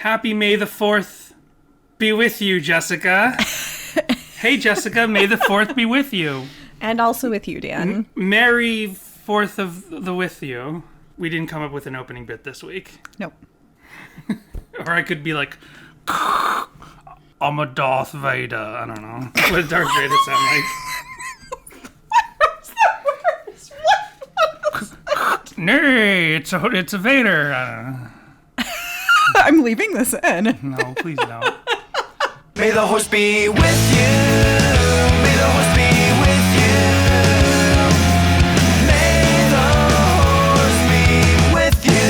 Happy May the 4th be with you, Jessica. Hey, Jessica, May the 4th be with you. And also with you, Dan. Merry 4th of the with you. We didn't come up with an opening bit this week. Nope. Or I could be like, I'm a Darth Vader. I don't know. What does Darth Vader sound like? Nay, it's a Vader. I don't know. I'm leaving this in. No, please don't. May the horse be with you. May the horse be with you. May the horse be with you.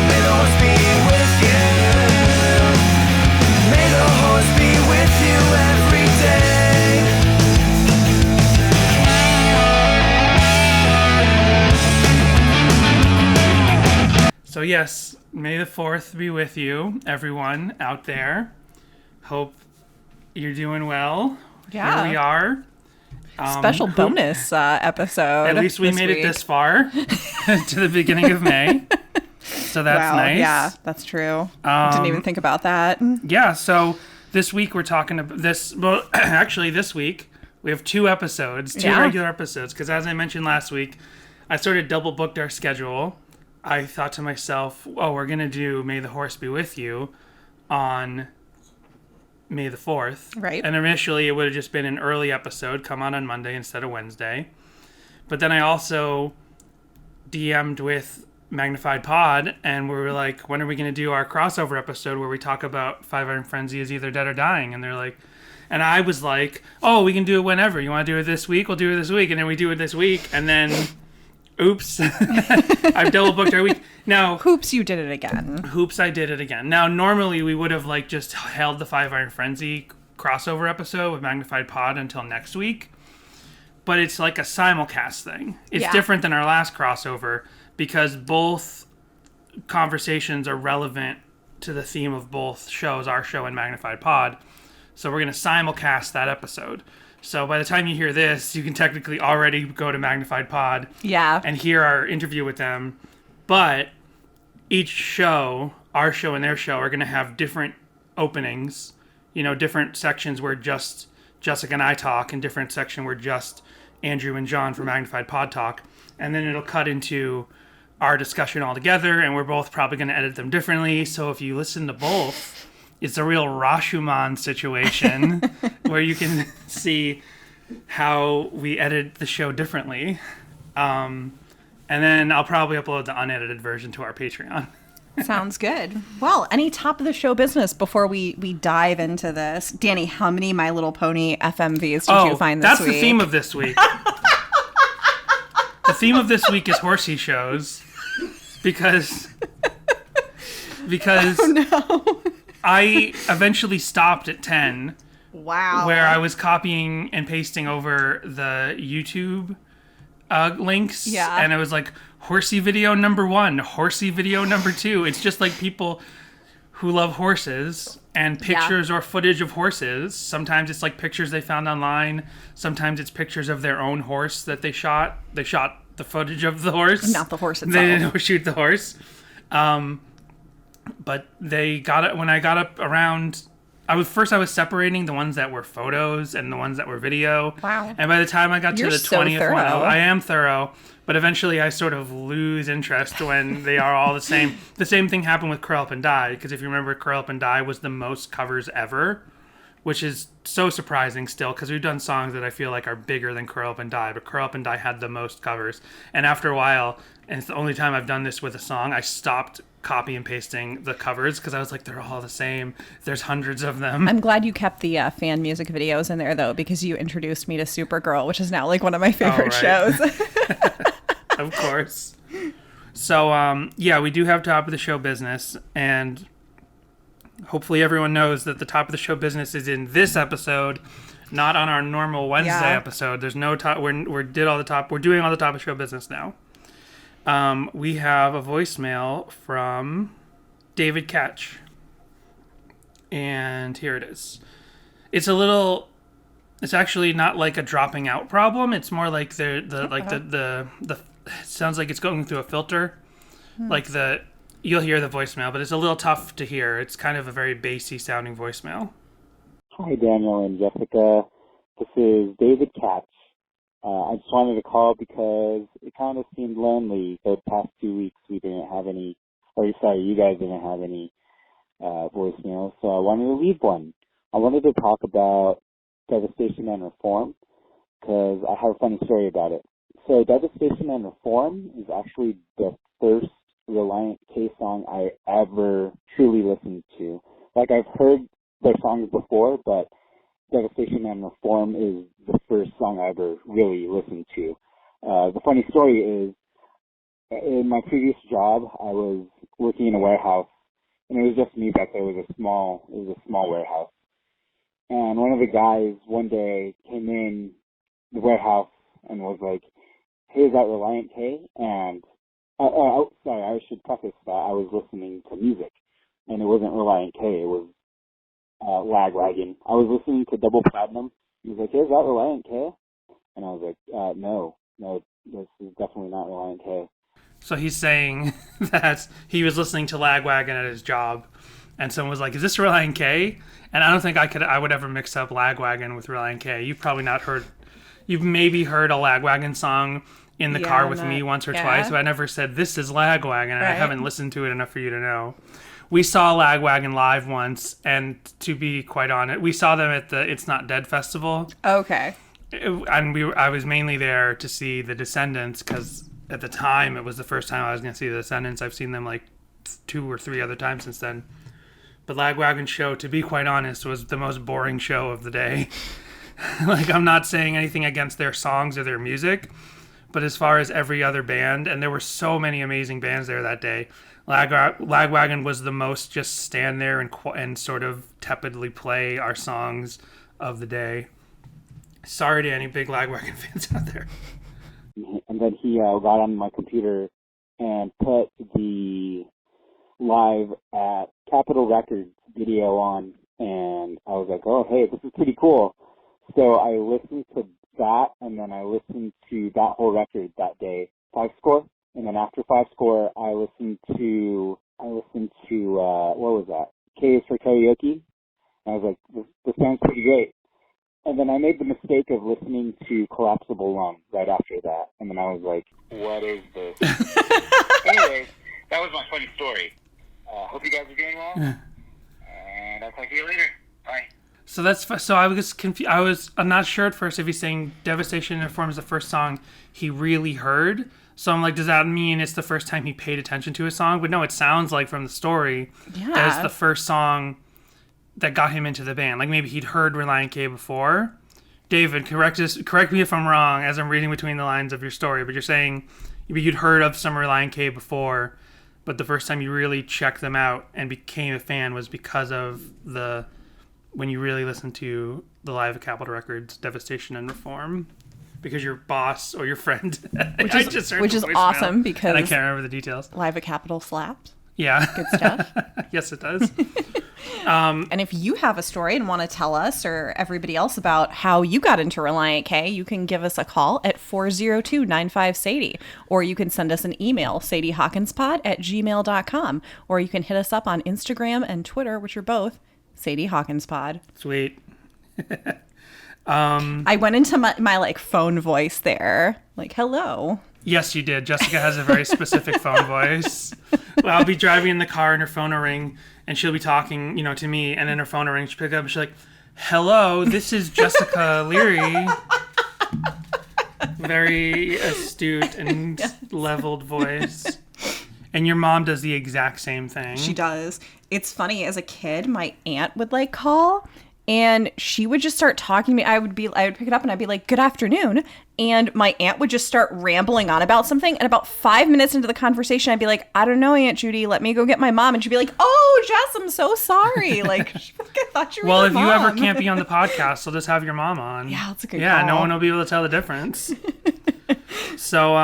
May the horse be with you. May the horse be with you every day. So yes, May the 4th be with you, everyone out there. Hope you're doing well. Yeah. Here we are. Special bonus episode. At least we made it this far to the beginning of May. So that's nice. Yeah, that's true. Didn't even think about that. Yeah, so this week we're talking about this. Well, actually, this week we have two regular episodes. Because as I mentioned last week, I sort of double booked our schedule. I thought to myself, oh, we're going to do May the Horse Be With You on May the 4th. Right. And initially it would have just been an early episode, come on Monday instead of Wednesday. But then I also DM'd with Magnified Pod, and we were like, when are we going to do our crossover episode where we talk about Five Iron Frenzy is either dead or dying? And they're like, and I was like, oh, we can do it whenever. You want to do it this week? We'll do it this week. And then we do it this week. And then... Oops. I've double booked our week. Now, Hoops, you did it again. Hoops, I did it again. Now, normally we would have just held the Five Iron Frenzy crossover episode with Magnified Pod until next week. But it's like a simulcast thing. It's different than our last crossover because both conversations are relevant to the theme of both shows, our show and Magnified Pod. So we're going to simulcast that episode. So by the time you hear this, you can technically already go to Magnified Pod and hear our interview with them. But each show, our show and their show, are going to have different openings, different sections where just Jessica and I talk, and different section where just Andrew and John from Magnified Pod talk. And then it'll cut into our discussion all together, and we're both probably going to edit them differently. So if you listen to both... It's a real Rashomon situation where you can see how we edit the show differently. And then I'll probably upload the unedited version to our Patreon. Sounds good. Well, any top of the show business before we dive into this? Danny, how many My Little Pony FMVs did you find this week? That's the theme of this week. The theme of this week is horsey shows because oh, no. I eventually stopped at 10. Wow. Where I was copying and pasting over the YouTube links. Yeah. And it was like, horsey video number 1, horsey video number 2. It's just like people who love horses and pictures or footage of horses. Sometimes it's like pictures they found online. Sometimes it's pictures of their own horse that they shot. They shot the footage of the horse. Not the horse itself. They didn't shoot the horse. But they got it when I got up around. I was separating the ones that were photos and the ones that were video. Wow! And by the time I got to the 20th one, thorough. I am thorough. But eventually, I sort of lose interest when they are all the same. The same thing happened with Curl Up and Die, because if you remember, Curl Up and Die was the most covers ever, which is so surprising still, because we've done songs that I feel like are bigger than Curl Up and Die, but Curl Up and Die had the most covers. And after a while, and it's the only time I've done this with a song, I stopped copy and pasting the covers because I was like, they're all the same. There's hundreds of them. I'm glad you kept the fan music videos in there, though, because you introduced me to Supergirl, which is now like one of my favorite shows. Of course. So, we do have top of the show business, and hopefully everyone knows that the top of the show business is in this episode, not on our normal Wednesday episode. There's no top. We're doing all the top of show business now. We have a voicemail from David Ketch, and here it is. It's actually not like a dropping out problem. It's more like the it sounds like it's going through a filter. Like You'll hear the voicemail, but it's a little tough to hear. It's kind of a very bassy sounding voicemail. Hi, Daniel and Jessica. This is David Katz. I just wanted to call because it kind of seemed lonely the past 2 weeks. We didn't have any, you guys didn't have any voicemails, so I wanted to leave one. I wanted to talk about Devastation and Reform because I have a funny story about it. So Devastation and Reform is actually the first Relient K song I ever truly listened to. Like, I've heard their songs before, but Devastation and Reform is the first song I ever really listened to. The funny story is, in my previous job, I was working in a warehouse, and it was just me back there. It was a small warehouse. And one of the guys one day came in the warehouse and was like, "Hey, is that Relient K?" And sorry, I should preface that I was listening to music, and it wasn't Relient K. It was Lagwagon. I was listening to Double Platinum. He was like, "Hey, is that Relient K?" And I was like, no, this is definitely not Relient K. So he's saying that he was listening to Lagwagon at his job, and someone was like, "Is this Relient K?" And I don't think I would ever mix up Lagwagon with Relient K. You've maybe heard a Lagwagon song in the car with me once or twice, but I never said, "This is Lagwagon," and I haven't listened to it enough for you to know. We saw Lagwagon live once, and to be quite honest, we saw them at the It's Not Dead festival. Okay. I was mainly there to see the Descendants, because at the time, it was the first time I was going to see the Descendants. I've seen them like 2 or 3 other times since then. But Lagwagon's show, to be quite honest, was the most boring show of the day. Like, I'm not saying anything against their songs or their music, but as far as every other band, and there were so many amazing bands there that day, Lagwagon was the most just stand there and sort of tepidly play our songs of the day. Sorry to any big Lagwagon fans out there. And then he got on my computer and put the live at Capitol Records video on, and I was like, "Oh, hey, this is pretty cool." So I listened to that, and then I listened to that whole record that day, 5 Score. And then after 5 Score, I listened to what was that? K is for Karaoke. And I was like, this sounds pretty great. And then I made the mistake of listening to Collapsible Lung right after that. And then I was like, what is this? Anyways, that was my funny story. Hope you guys are doing well. And I'll talk to you later. Bye. So I was confused. I'm not sure at first if he's saying Devastation and Reform is the first song he really heard. So I'm like, does that mean it's the first time he paid attention to a song? But no, it sounds like from the story that it's the first song that got him into the band. Like maybe he'd heard Relient K before. David, correct me if I'm wrong as I'm reading between the lines of your story, but you're saying you'd heard of some Relient K before, but the first time you really checked them out and became a fan was because of when you really listened to the live at Capitol Records, Devastation and Reform. Because your boss or your friend, which is awesome because and I can't remember the details. Live at Capitol slaps. Yeah, good stuff. Yes, it does. And if you have a story and want to tell us or everybody else about how you got into Relient K, you can give us a call at 402-95-SADIE, or you can send us an email, sadiehawkinspod@gmail.com, or you can hit us up on Instagram and Twitter, which are both Sadie Hawkinspod. Sweet. I went into my like phone voice there, like hello. Yes, you did. Jessica has a very specific phone voice. Well, I'll be driving in the car and her phone will ring, and she'll be talking, to me, and then her phone will ring. She'll pick up and she's like, "Hello, this is Jessica Leary." Very astute and leveled voice. And your mom does the exact same thing. She does. It's funny, as a kid, my aunt would like call, and she would just start talking to me. I would pick it up and I'd be like, "Good afternoon." And my aunt would just start rambling on about something. And about 5 minutes into the conversation, I'd be like, "I don't know, Aunt Judy, let me go get my mom." And she'd be like, "Oh, Jess, I'm so sorry." Like, I thought you were well, if mom. You ever can't be on the podcast, I'll just have your mom on. Yeah, that's a good call. No one will be able to tell the difference. So,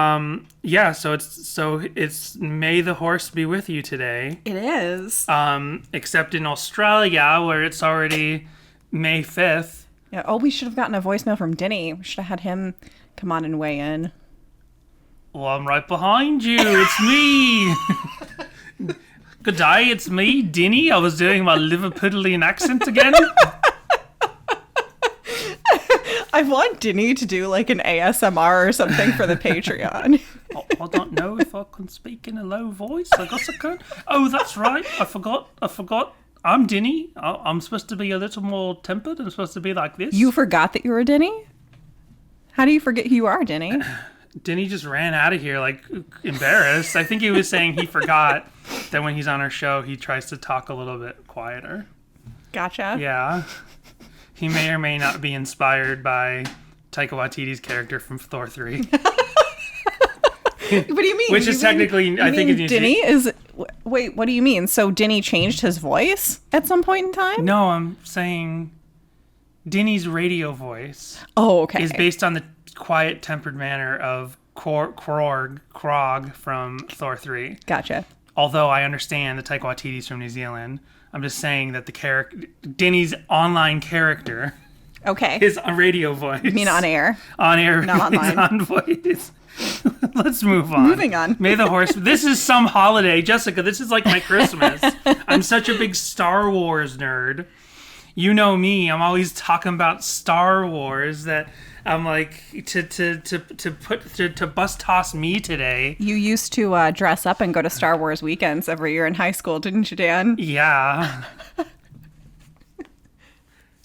so it's May the Horse be with you today. It is. Except in Australia, where it's already May 5th. Yeah. Oh, we should have gotten a voicemail from Denny. We should have had him come on and weigh in. Well, I'm right behind you. It's me. Good day, it's me, Denny. I was doing my Liverpudlian accent again. I want Denny to do like an ASMR or something for the Patreon. I don't know if I can speak in a low voice. I guess I can. Oh, that's right. I forgot. I'm Denny. I'm supposed to be a little more tempered. I'm supposed to be like this. You forgot that you were Denny? How do you forget who you are, Denny? Denny just ran out of here, like, embarrassed. I think he was saying he forgot that when he's on our show, he tries to talk a little bit quieter. Gotcha. Yeah. He may or may not be inspired by Taika Waititi's character from Thor 3. What do you mean? Which is technically, I think... Denny is... Wait, what do you mean? So Denny changed his voice at some point in time? No, I'm saying Denny's radio voice is based on the quiet, tempered manner of Krog from Thor 3. Gotcha. Although I understand that Taika Waititi's from New Zealand, I'm just saying that Denny's online character is a radio voice. You mean on air? On air. Not online. On voice. Let's move on. Moving on. May the horse... This is some holiday. Jessica, this is like my Christmas. I'm such a big Star Wars nerd. You know me. I'm always talking about Star Wars that... I'm like, to bus toss me today. You used to dress up and go to Star Wars weekends every year in high school, didn't you, Dan? Yeah.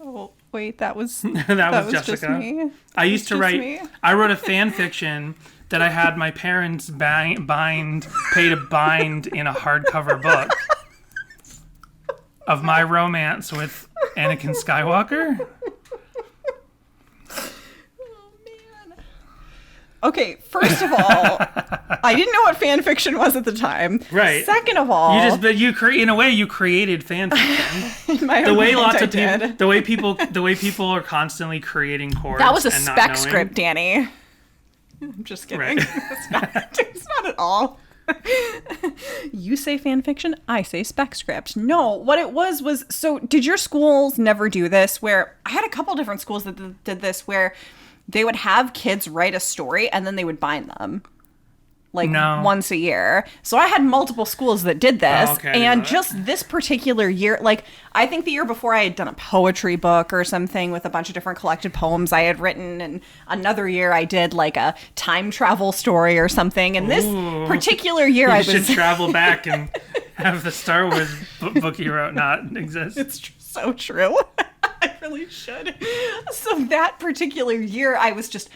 Oh, wait, that was that was Jessica. Just me. I used to write, I wrote a fan fiction that I had my parents pay to bind in a hardcover book of my romance with Anakin Skywalker. Okay, first of all, I didn't know what fan fiction was at the time. Right. Second of all, in a way you created fan fiction. In my own mind, the way people are constantly creating chords. That was a spec script, Danny. I'm just kidding. Right. It's not at all. You say fan fiction, I say spec script. No, what it was so did your schools never do this where I had a couple different schools that did this where they would have kids write a story and then they would bind them once a year. So I had multiple schools that did this. And just this particular year, like I think the year before I had done a poetry book or something with a bunch of different collected poems I had written. And another year I did like a time travel story or something. And this particular year you should travel back and have the Star Wars book you wrote not exist. It's so true. I really should. So that particular year, I was at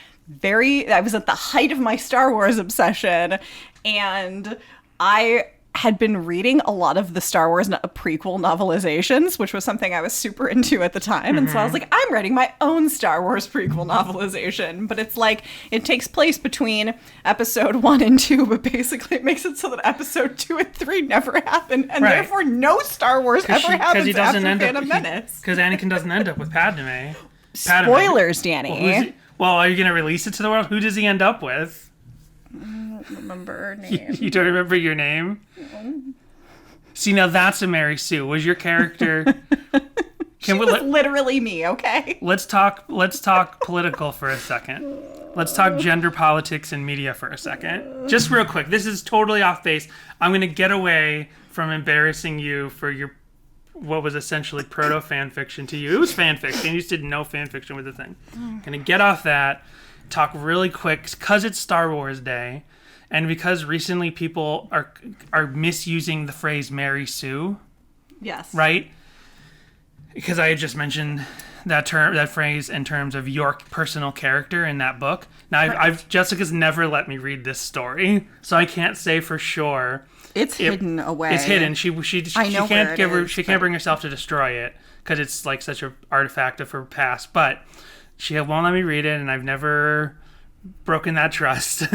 the height of my Star Wars obsession, and I had been reading a lot of the Star Wars prequel novelizations, which was something I was super into at the time. And so I was like, I'm writing my own Star Wars prequel novelization. But it's like, it takes place between episode 1 and 2, but basically it makes it so that episode 2 and 3 never happen. And therefore no Star Wars ever happens after Phantom Menace. Because Anakin doesn't end up with Padme. Spoilers, Danny. Well, are you going to release it to the world? Who does he end up with? I don't remember her name. You don't remember your name? No. See, now that's a Mary Sue. Was your character... She was literally me, okay? Let's talk political for a second. Let's talk gender politics and media for a second. Just real quick. This is totally off base. I'm going to get away from embarrassing you for your... what was essentially proto fan fiction to you. It was fan fiction. You just didn't know fan fiction was a thing. Gonna get off that, talk really quick, because it's Star Wars Day, and because recently people are misusing the phrase Mary Sue. Yes. Right? Because I had just mentioned that phrase in terms of your personal character in that book. Now, Jessica's never let me read this story, so I can't say for sure. It's hidden away. It's hidden. She can't bring herself to destroy it because it's like such an artifact of her past. But she won't let me read it, and I've never broken that trust.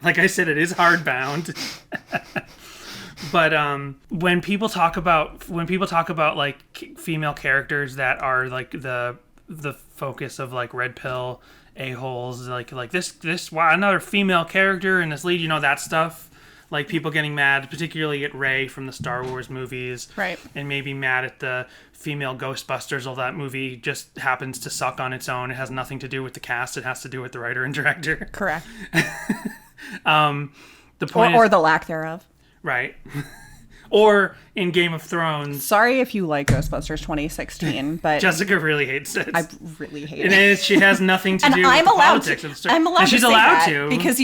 Like I said, it is hardbound. But when people talk about like female characters that are like the focus of like red pill a-holes, like this wow, another female character in this lead, that stuff. Like people getting mad, particularly at Rey from the Star Wars movies, right? And maybe mad at the female Ghostbusters. All that movie just happens to suck on its own. It has nothing to do with the cast. It has to do with the writer and director. Correct. The point or the lack thereof. Right. Or in Game of Thrones, Sorry if you like Ghostbusters 2016, but Jessica really hates it. I really hate It it. is. She has nothing to And do with I'm the allowed politics to. of the story. I'm allowed And she's to say allowed that to because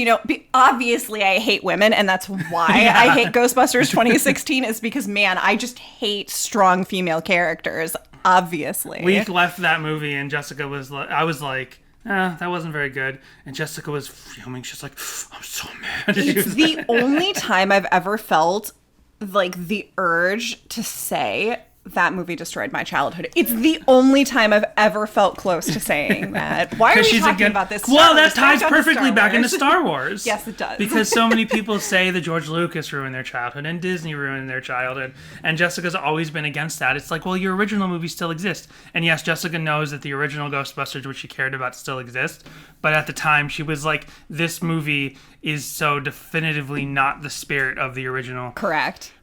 obviously I hate women, and that's why I hate Ghostbusters 2016 is because I just hate strong female characters. Obviously, we left that movie, and Jessica was. I was like, that wasn't very good. And Jessica was fuming. She's like, I'm so mad. it's the only time I've ever felt like the urge to say that movie destroyed my childhood. It's the only time I've ever felt close to saying that. Why are we talking about this? Well, that ties perfectly back into Star Wars. Yes, it does. Because so many people say that George Lucas ruined their childhood and Disney ruined their childhood. And Jessica's always been against that. It's like, well, your original movies still exist. And yes, Jessica knows that the original Ghostbusters, which she cared about, still exist. But at the time, she was like, this movie is so definitively not the spirit of the original. Correct.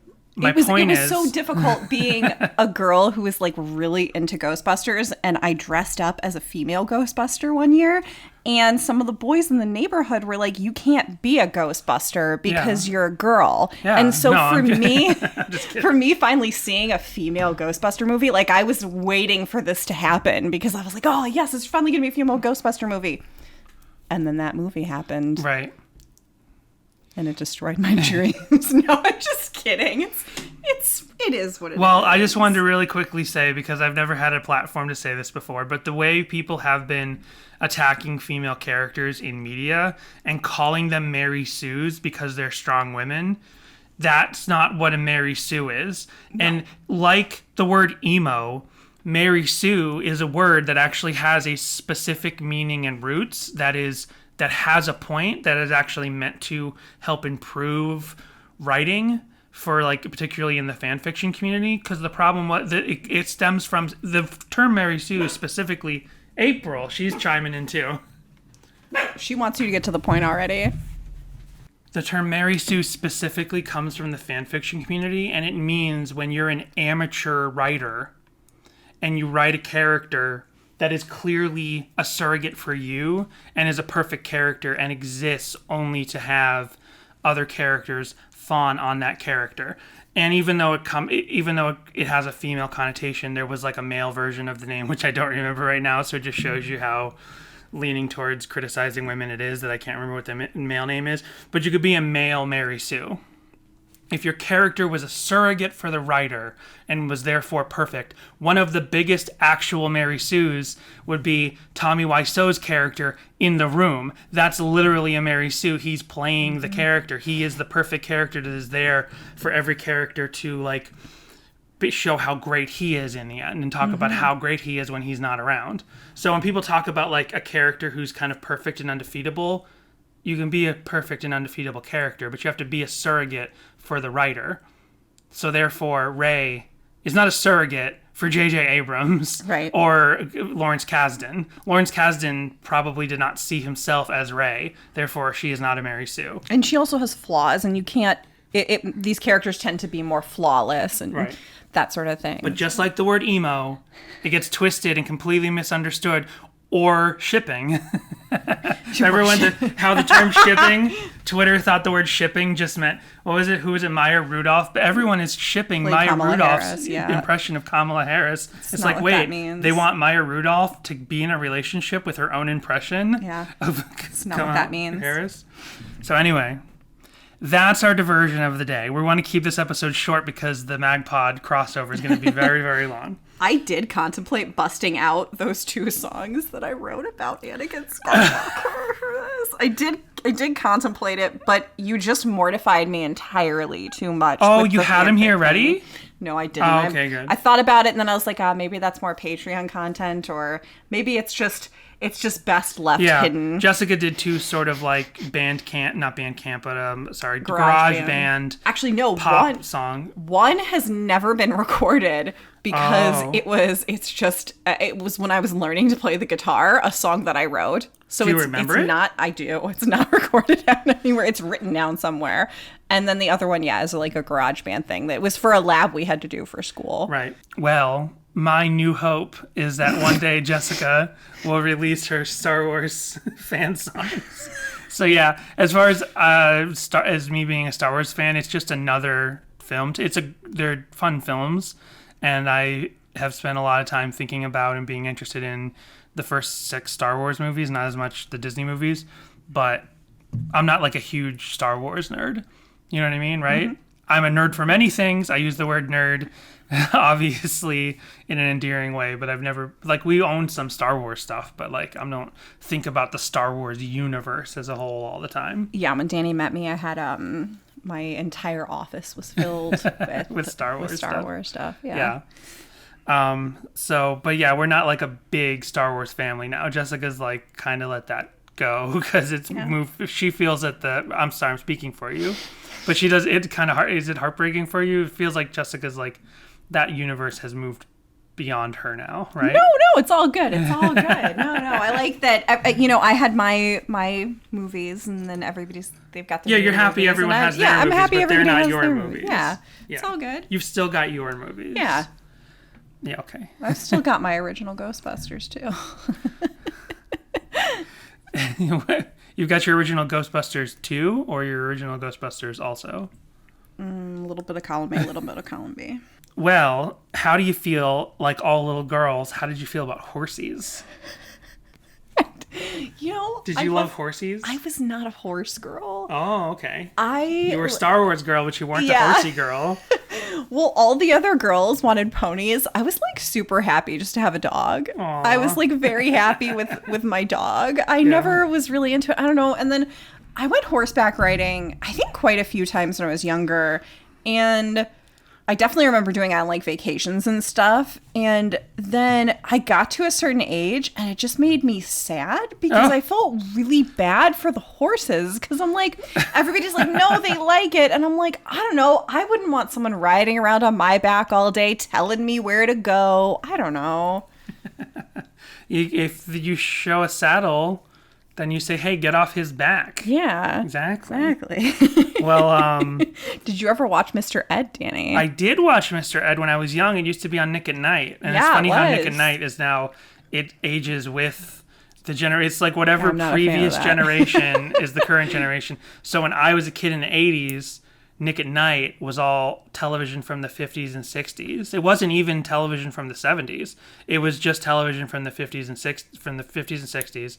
My point it was is so difficult being a girl who was like really into Ghostbusters, and I dressed up as a female Ghostbuster one year, and some of the boys in the neighborhood were like, you can't be a Ghostbuster because you're a girl. Yeah, and so no, for I'm me, just kidding. for me finally seeing a female Ghostbuster movie, like I was waiting for this to happen because I was like, oh yes, it's finally gonna be a female Ghostbuster movie. And then that movie happened. Right. And it destroyed my dreams. No, I'm just kidding. It is what it is. Well, I just wanted to really quickly say, because I've never had a platform to say this before, but the way people have been attacking female characters in media and calling them Mary Sues because they're strong women, that's not what a Mary Sue is. No. And like the word emo, Mary Sue is a word that actually has a specific meaning and roots that has a point that is actually meant to help improve writing for, like, particularly in the fan fiction community. Because the problem was that it stems from the term Mary Sue, specifically April. She's chiming in too. She wants you to get to the point already. The term Mary Sue specifically comes from the fan fiction community, and it means when you're an amateur writer and you write a character that is clearly a surrogate for you and is a perfect character and exists only to have other characters fawn on that character. And even though it has a female connotation, there was like a male version of the name, which I don't remember right now. So it just shows you how leaning towards criticizing women it is that I can't remember what the male name is. But you could be a male Mary Sue. If your character was a surrogate for the writer and was therefore perfect, one of the biggest actual Mary Sues would be Tommy Wiseau's character in The Room. That's literally a Mary Sue. He's playing the character. He is the perfect character that is there for every character to, like, show how great he is in the end and talk about how great he is when he's not around. So when people talk about, like, a character who's kind of perfect and undefeatable, you can be a perfect and undefeatable character, but you have to be a surrogate for the writer. So therefore, Rey is not a surrogate for J.J. Abrams, right, or Lawrence Kasdan. Lawrence Kasdan probably did not see himself as Rey. Therefore, she is not a Mary Sue. And she also has flaws, and you can't... these characters tend to be more flawless and that sort of thing. But just like the word emo, it gets twisted and completely misunderstood. Or shipping. Everyone, how the term shipping, Twitter thought the word shipping just meant, what was it? Who was it? Maya Rudolph? But everyone is shipping Maya Kamala Rudolph's Harris, impression of Kamala Harris. It's like, wait, they want Maya Rudolph to be in a relationship with her own impression of It's not what that means. Harris. So anyway, that's our diversion of the day. We want to keep this episode short because the MagPod crossover is going to be very, very long. I did contemplate busting out those 2 songs that I wrote about Anakin Skywalker for this. I did contemplate it, but you just mortified me entirely too much. Oh, you had them here ready? No, I didn't. Oh, okay, good. I thought about it, and then I was like, maybe that's more Patreon content, or maybe it's just best left hidden. Jessica did 2 sort of like garage band. Actually, no, pop song. One has never been recorded because it was when I was learning to play the guitar, a song that I wrote. So do you remember it? I do. It's not recorded down anywhere. It's written down somewhere. And then the other one, is like a garage band thing that was for a lab we had to do for school. Right. Well, my new hope is that one day Jessica will release her Star Wars fan songs So yeah, as far as as me being a Star Wars fan, it's just another film. They're fun films, and I have spent a lot of time thinking about and being interested in the first 6 Star Wars movies, not as much the Disney movies, but I'm not like a huge Star Wars nerd. You know what I mean, right? Mm-hmm. I'm a nerd for many things. I use the word nerd obviously in an endearing way, but I've never, like, we own some Star Wars stuff, but like I don't think about the Star Wars universe as a whole all the time. Yeah, when Danny met me, I had my entire office was filled with Star Wars Wars stuff. Yeah. So, but yeah, we're not like a big Star Wars family now. Jessica's like kind of let that go because it's moved. She feels that I'm sorry, I'm speaking for you, but she does. It kind of is it heartbreaking for you? It feels like Jessica's like that universe has moved beyond her now, right? No, it's all good. It's all good. No, I like that. I had my movies, and then they've got their you're happy movies, everyone has their movies, I'm happy but they're everybody not has your their movies. Yeah, it's all good. You've still got your movies. Yeah. Yeah, okay. I've still got my original Ghostbusters, too. You've got your original Ghostbusters 2 or your original Ghostbusters also? A little bit of column A, a little bit of column B. Well, how do you feel, like all little girls, how did you feel about horsies? Did you love horsies? I was not a horse girl. Oh, okay. You were a Star Wars girl, but you weren't a horsey girl. Well, all the other girls wanted ponies. I was like super happy just to have a dog. Aww. I was like very happy with my dog. I never was really into it. I don't know. And then I went horseback riding, I think quite a few times when I was younger. And I definitely remember doing it on like vacations and stuff. And then I got to a certain age and it just made me sad because I felt really bad for the horses because I'm like, everybody's like, no, they like it. And I'm like, I don't know. I wouldn't want someone riding around on my back all day telling me where to go. I don't know. If you show a saddle, then you say, hey, get off his back. Yeah. Exactly. Well, did you ever watch Mr. Ed, Danny? I did watch Mr. Ed when I was young. It used to be on Nick at Night. And it's funny how Nick at Night is now, it ages with the generation. It's like whatever previous generation is the current generation. So when I was a kid in the 80s, Nick at Night was all television from the 50s and 60s. It wasn't even television from the 70s. It was just television from the 50s and 60s.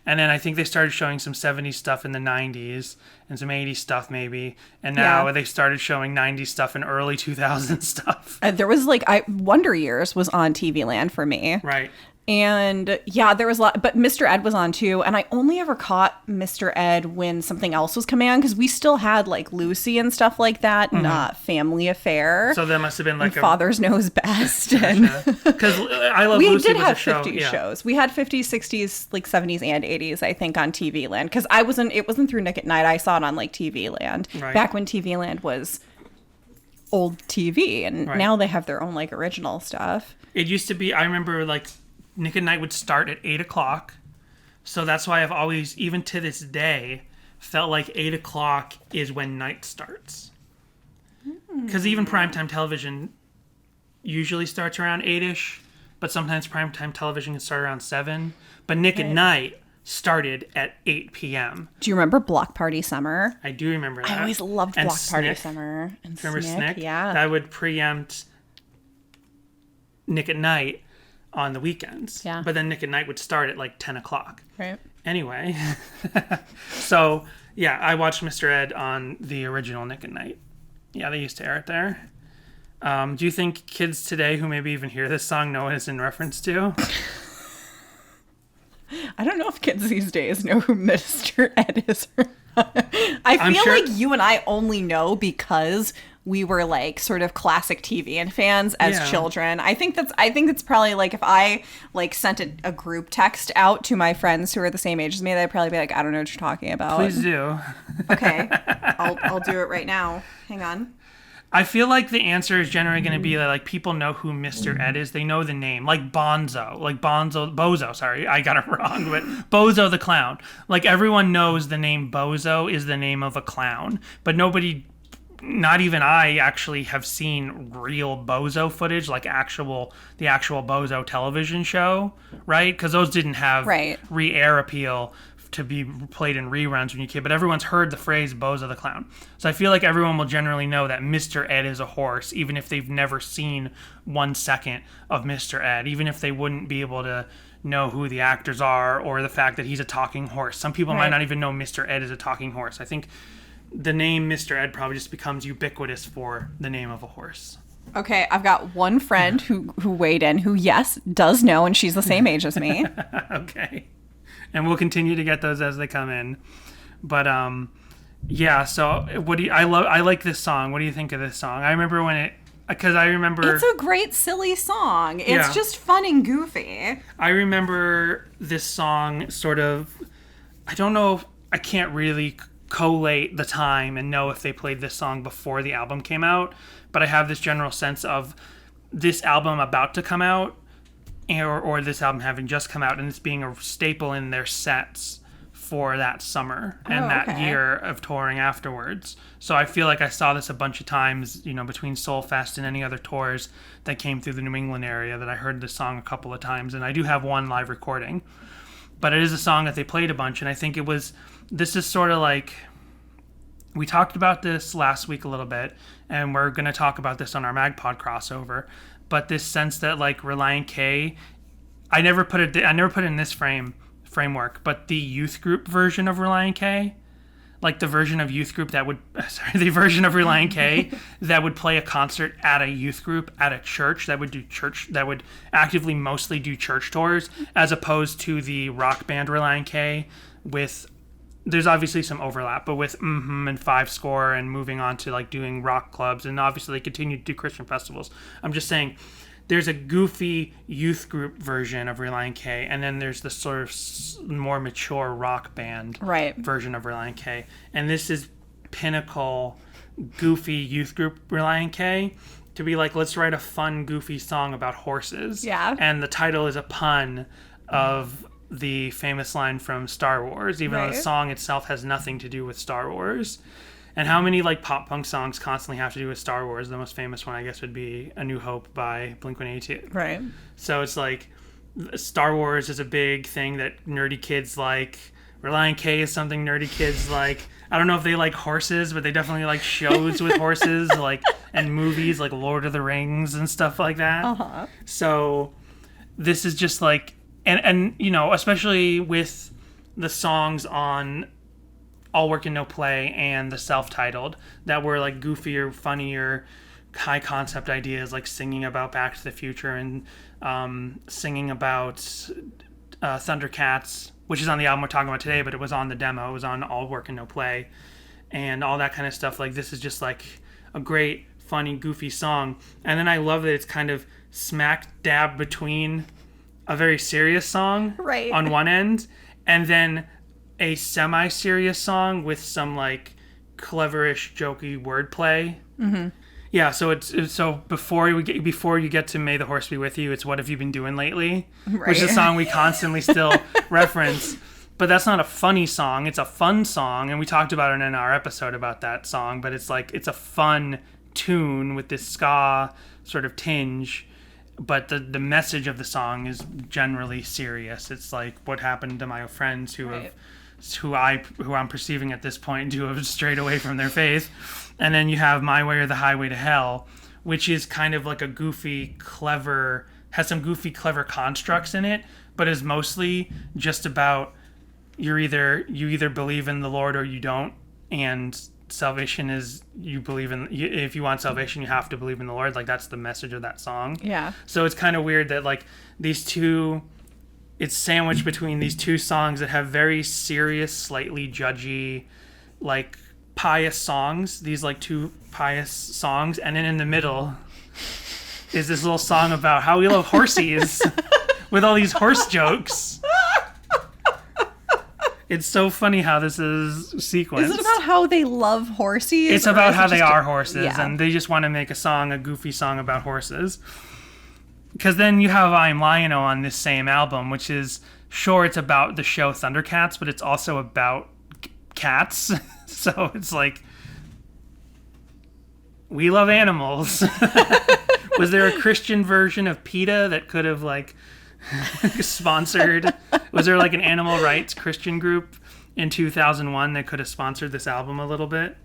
And then I think they started showing some 70s stuff in the 90s and some 80s stuff maybe. And now they started showing 90s stuff and early 2000s stuff. There was like Wonder Years was on TV Land for me. Right. And yeah, there was a lot, but Mr. Ed was on too. And I only ever caught Mr. Ed when something else was coming on because we still had like Lucy and stuff like that, and Family Affair. So there must have been like Father's Knows Best. Because I Love Lucy did was have a show. 50s shows. We had 50s, 60s, like 70s and 80s, I think, on TV Land. Because it wasn't through Nick at Night. I saw it on like TV Land back when TV Land was old TV, and now they have their own like original stuff. It used to be. I remember like Nick at Night would start at 8 o'clock. So that's why I've always, even to this day, felt like 8 o'clock is when night starts. Because even primetime television usually starts around 8-ish, but sometimes primetime television can start around 7. But Nick at Night started at 8 p.m. Do you remember Block Party Summer? I do remember that. I always loved And Block Party Snick. Summer. And Remember Snick? Yeah. That would preempt Nick at Night on the weekends. Yeah. But then Nick at Night would start at like 10 o'clock. Right. Anyway. So, yeah, I watched Mr. Ed on the original Nick at Night. Yeah, they used to air it there. Do you think kids today who maybe even hear this song know what it's in reference to? I don't know if kids these days know who Mr. Ed is. I feel sure- like you and I only know because we were like sort of classic TV and fans as children. I think that's probably like if I like sent a group text out to my friends who are the same age as me, they'd probably be like, I don't know what you're talking about. Please do. Okay. I'll do it right now. Hang on. I feel like the answer is generally going to be that like people know who Mr. Ed is. They know the name, like Bozo. Sorry, I got it wrong, but Bozo the clown. Like everyone knows the name Bozo is the name of a clown, but nobody, not even I, actually have seen real Bozo footage, like the actual Bozo television show, right? Because those didn't have re-air appeal to be played in reruns when you're a kid, but everyone's heard the phrase Bozo the Clown. So I feel like everyone will generally know that Mr. Ed is a horse, even if they've never seen 1 second of Mr. Ed, even if they wouldn't be able to know who the actors are or the fact that he's a talking horse. Some people might not even know Mr. Ed is a talking horse. I think the name Mr. Ed probably just becomes ubiquitous for the name of a horse. Okay, I've got one friend who weighed in who, yes, does know, and she's the same age as me. Okay. And we'll continue to get those as they come in. But yeah, so I like this song. What do you think of this song? I remember It's a great silly song. It's just fun and goofy. I remember this song sort of, I don't know, I can't really collate the time and know if they played this song before the album came out, but I have this general sense of this album about to come out or this album having just come out and it's being a staple in their sets for that summer and that year of touring afterwards. So I feel like I saw this a bunch of times, you know, between Soulfest and any other tours that came through the New England area, that I heard this song a couple of times, and I do have one live recording. But it is a song that they played a bunch, and I think this is sort of like, we talked about this last week a little bit, and we're going to talk about this on our MagPod crossover, but this sense that like Relient K, I never put it in this framework, but the youth group version of Relient K, like the version of youth group the version of Relient K that would play a concert at a youth group at a church that would actively mostly do church tours, as opposed to the rock band Relient K with, there's obviously some overlap, but with and Five Score and moving on to like doing rock clubs, and obviously they continue to do Christian festivals. I'm just saying, there's a goofy youth group version of Relient K, and then there's the sort of more mature rock band version of Relient K. And this is pinnacle goofy youth group Relient K, to be like, let's write a fun, goofy song about horses. Yeah. And the title is a pun of the famous line from Star Wars, even though the song itself has nothing to do with Star Wars. And how many like pop punk songs constantly have to do with Star Wars? The most famous one, I guess, would be A New Hope by Blink-182. Right. So it's like Star Wars is a big thing that nerdy kids like. Relient K is something nerdy kids like. I don't know if they like horses, but they definitely like shows with horses, like, and movies like Lord of the Rings and stuff like that. Uh-huh. So this is just like, and you know, especially with the songs on All Work and No Play and the self-titled that were like goofier, funnier, high concept ideas, like singing about Back to the Future and singing about Thundercats, which is on the album we're talking about today, but it was on the demo. It was on All Work and No Play and all that kind of stuff. Like, this is just like a great, funny, goofy song. And then I love that it's kind of smack dab between a very serious song on one end and then a semi-serious song with some like cleverish, jokey wordplay. Mm-hmm. Yeah, so it's so before you get to May the Horse Be With You, it's What Have You Been Doing Lately, which is a song we constantly still reference. But that's not a funny song; it's a fun song, and we talked about it in our episode about that song. But it's like, it's a fun tune with this ska sort of tinge. But the message of the song is generally serious. It's like what happened to my friends who I'm perceiving at this point to have strayed away from their faith. And then you have My Way or the Highway to Hell, which is kind of like a goofy, clever, has some goofy, clever constructs in it, but is mostly just about you either believe in the Lord or you don't, and salvation is if you want salvation, you have to believe in the Lord. Like, that's the message of that song. Yeah. So it's kind of weird that like these two, it's sandwiched between these two songs that have very serious, slightly judgy, like pious songs. These like two pious songs, and then in the middle is this little song about how we love horsies with all these horse jokes. It's so funny how this is sequenced. Is it about how they love horses? It's about how they are horses, and they just want to make a goofy song about horses. Because then you have I'm Lion-O on this same album, which is, sure, it's about the show Thundercats, but it's also about cats. So it's like, we love animals. Was there a Christian version of PETA that could have like sponsored. Was there like an animal rights Christian group in 2001 that could have sponsored this album a little bit?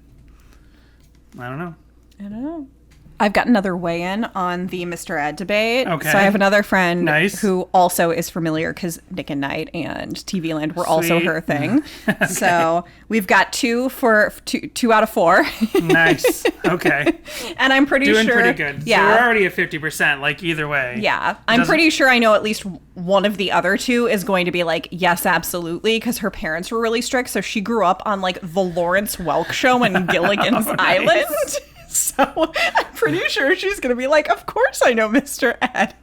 I don't know. I've got another weigh-in on the Mr. Ed debate. Okay. So I have another friend Nice. who also is familiar because Nick and Knight and TV Land were also Sweet. her thing. So we've got two out of 4. Nice. Okay. And I'm pretty Doing sure. pretty good. Yeah. So we're already at 50%, like either way. Yeah. I'm pretty sure I know at least one of the other two is going to be like, yes, absolutely, because her parents were really strict. So she grew up on like the Lawrence Welk show and Gilligan's Island. So I'm pretty sure she's going to be like, of course I know Mr. Ed.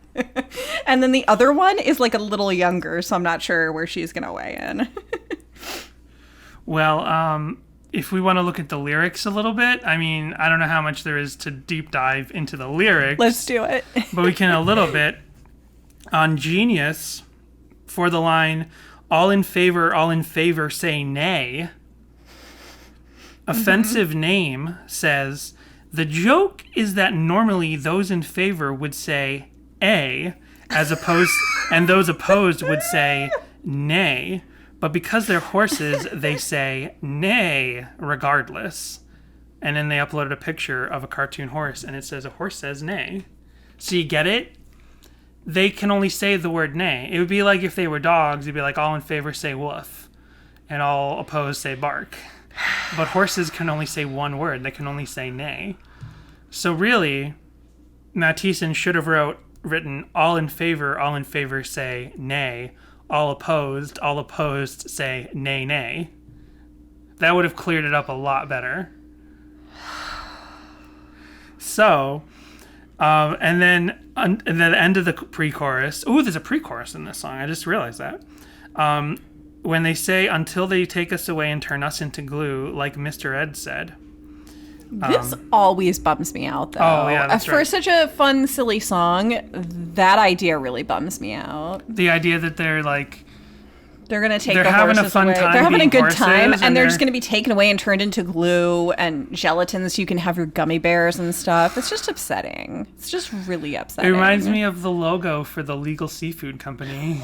And then the other one is like a little younger, so I'm not sure where she's going to weigh in. Well, if we want to look at the lyrics a little bit, I mean, I don't know how much there is to deep dive into the lyrics. Let's do it. But we can a little bit. On Genius, for the line, all in favor, say nay. Offensive Name says, the joke is that normally those in favor would say A, and those opposed would say nay. But because they're horses, they say nay regardless. And then they uploaded a picture of a cartoon horse, and it says a horse says nay. So you get it? They can only say the word nay. It would be like if they were dogs, it'd be like all in favor say woof, and all opposed say bark. But horses can only say one word. They can only say nay. So really, Matt Thiessen should have written all in favor say nay. All opposed say nay, nay. That would have cleared it up a lot better. So, and then at the end of the pre-chorus, there's a pre-chorus in this song. I just realized that. When they say, until they take us away and turn us into glue, like Mr. Ed said. This always bums me out, though. Oh, yeah, that's For right. such a fun, silly song, that idea really bums me out. The idea that they're like, They're going to take They're the having a horses fun away. time They're having a being good horses, time, and and they're they're- just going to be taken away and turned into glue and gelatin so you can have your gummy bears and stuff. It's just upsetting. It's just really it upsetting. reminds me of the logo for the Legal Seafood Company.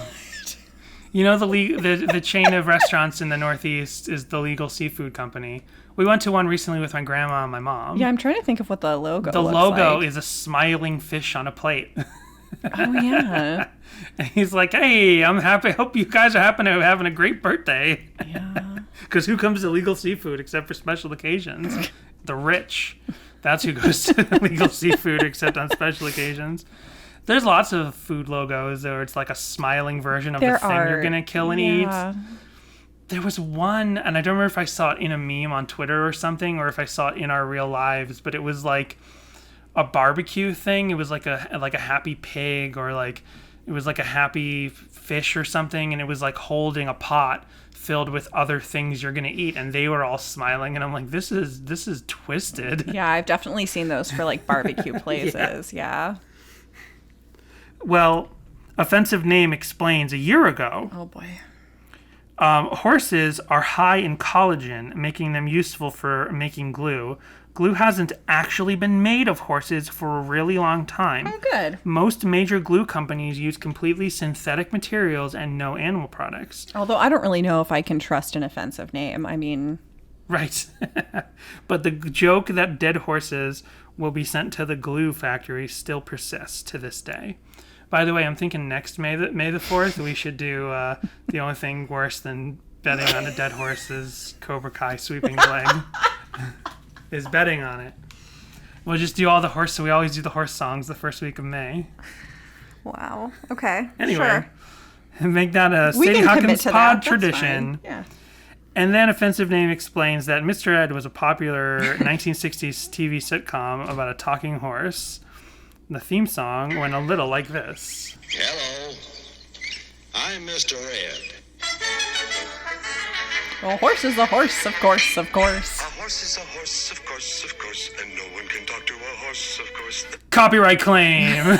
You know, the chain of restaurants in the Northeast is the Legal Seafood Company. We went to one recently with my grandma and my mom. Yeah, I'm trying to think of what the logo The looks logo like. is a smiling fish on a plate. Oh, yeah. And he's like, hey, I'm happy. Hope you guys are having a great birthday. Yeah. Because who comes to Legal Seafood except for special occasions? The rich. That's who goes to Legal Seafood except on special occasions. There's lots of food logos where it's like a smiling version of the thing you're going to kill and eat. There was one, and I don't remember if I saw it in a meme on Twitter or something, or if I saw it in our real lives, but it was like a barbecue thing. It was like a happy pig, or like it was like a happy fish or something, and it was like holding a pot filled with other things you're gonna eat, and they were all smiling, and I'm like, this is twisted. Yeah, I've definitely seen those for like barbecue places. Yeah. Well, Offensive Name explains a year ago. Oh boy. Horses are high in collagen, making them useful for making glue. Glue hasn't actually been made of horses for a really long time. Oh, good. Most major glue companies use completely synthetic materials and no animal products. Although I don't really know if I can trust an offensive name. I mean, Right. But the joke that dead horses will be sent to the glue factory still persists to this day. By the way, I'm thinking next May the 4th, we should do the only thing worse than betting on a dead horse is Cobra Kai sweeping the leg. Is betting on it. We'll just do all the horse, so we always do the horse songs the first week of May. wow. Okay. Anyway, make that a We Sadie can commit Hawkins to pod that. That's tradition. fine. Yeah. And then Offensive Name explains that Mr. Ed was a popular 1960s TV sitcom about a talking horse. The theme song went a little like this. Hello, I'm Mr. Ed. Well, horse is a horse, of course, of course. A horse is a horse, of course, and no one can talk to a horse, of course. Copyright claim.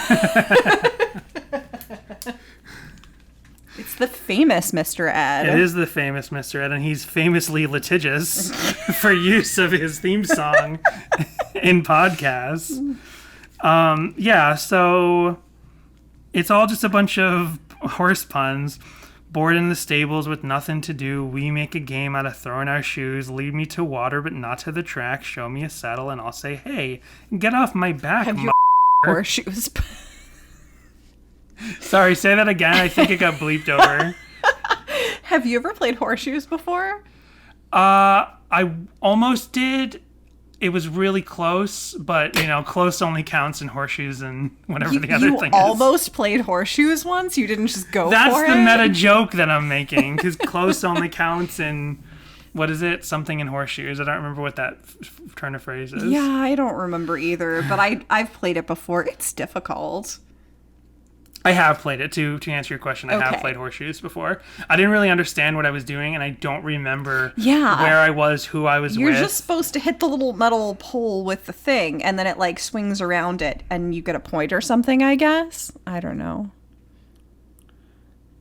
It's the famous Mr. Ed. It is the famous Mr. Ed, and he's famously litigious for use of his theme song in podcasts. Yeah, so It's all just a bunch of horse puns. Bored in the stables with nothing to do, we make a game out of throwing our shoes. Lead me to water, but not to the track. Show me a saddle, and I'll say, hey, get off my back, Have you horseshoes? Sorry, say that again. I think it got bleeped over. Have you ever played horseshoes before? I almost did. It was really close, but, close only counts in horseshoes and whatever the other thing is. You almost played horseshoes once? You didn't just go That's for it? the meta joke that I'm making, because close only counts in, what is it? Something in horseshoes. I don't remember what that turn of phrase is. Yeah, I don't remember either, but I've played it before. It's difficult. I have played it, to answer your question. I have played horseshoes before. I didn't really understand what I was doing, and I don't remember where I was, who I was with. You're just supposed to hit the little metal pole with the thing, and then it, like, swings around it, and you get a point or something, I guess? I don't know.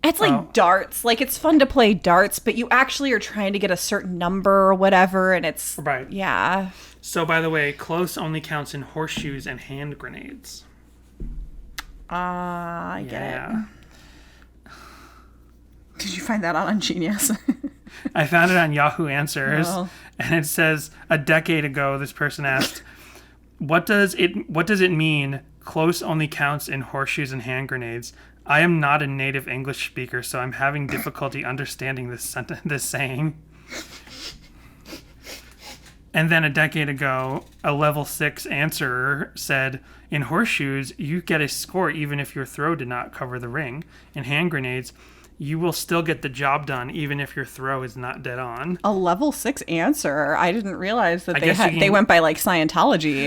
It's like darts. Like, it's fun to play darts, but you actually are trying to get a certain number or whatever, and it's... Right. Yeah. So, by the way, close only counts in horseshoes and hand grenades. I get it. Did you find that out on Genius? I found it on Yahoo Answers, and it says, a decade ago, this person asked, what does it mean, close only counts in horseshoes and hand grenades? I am not a native English speaker, so I'm having difficulty understanding this saying. And then a decade ago, a level 6 answerer said, in horseshoes, you get a score even if your throw did not cover the ring. In hand grenades, you will still get the job done even if your throw is not dead on. A level 6 answer. I didn't realize that they went by, like, Scientology.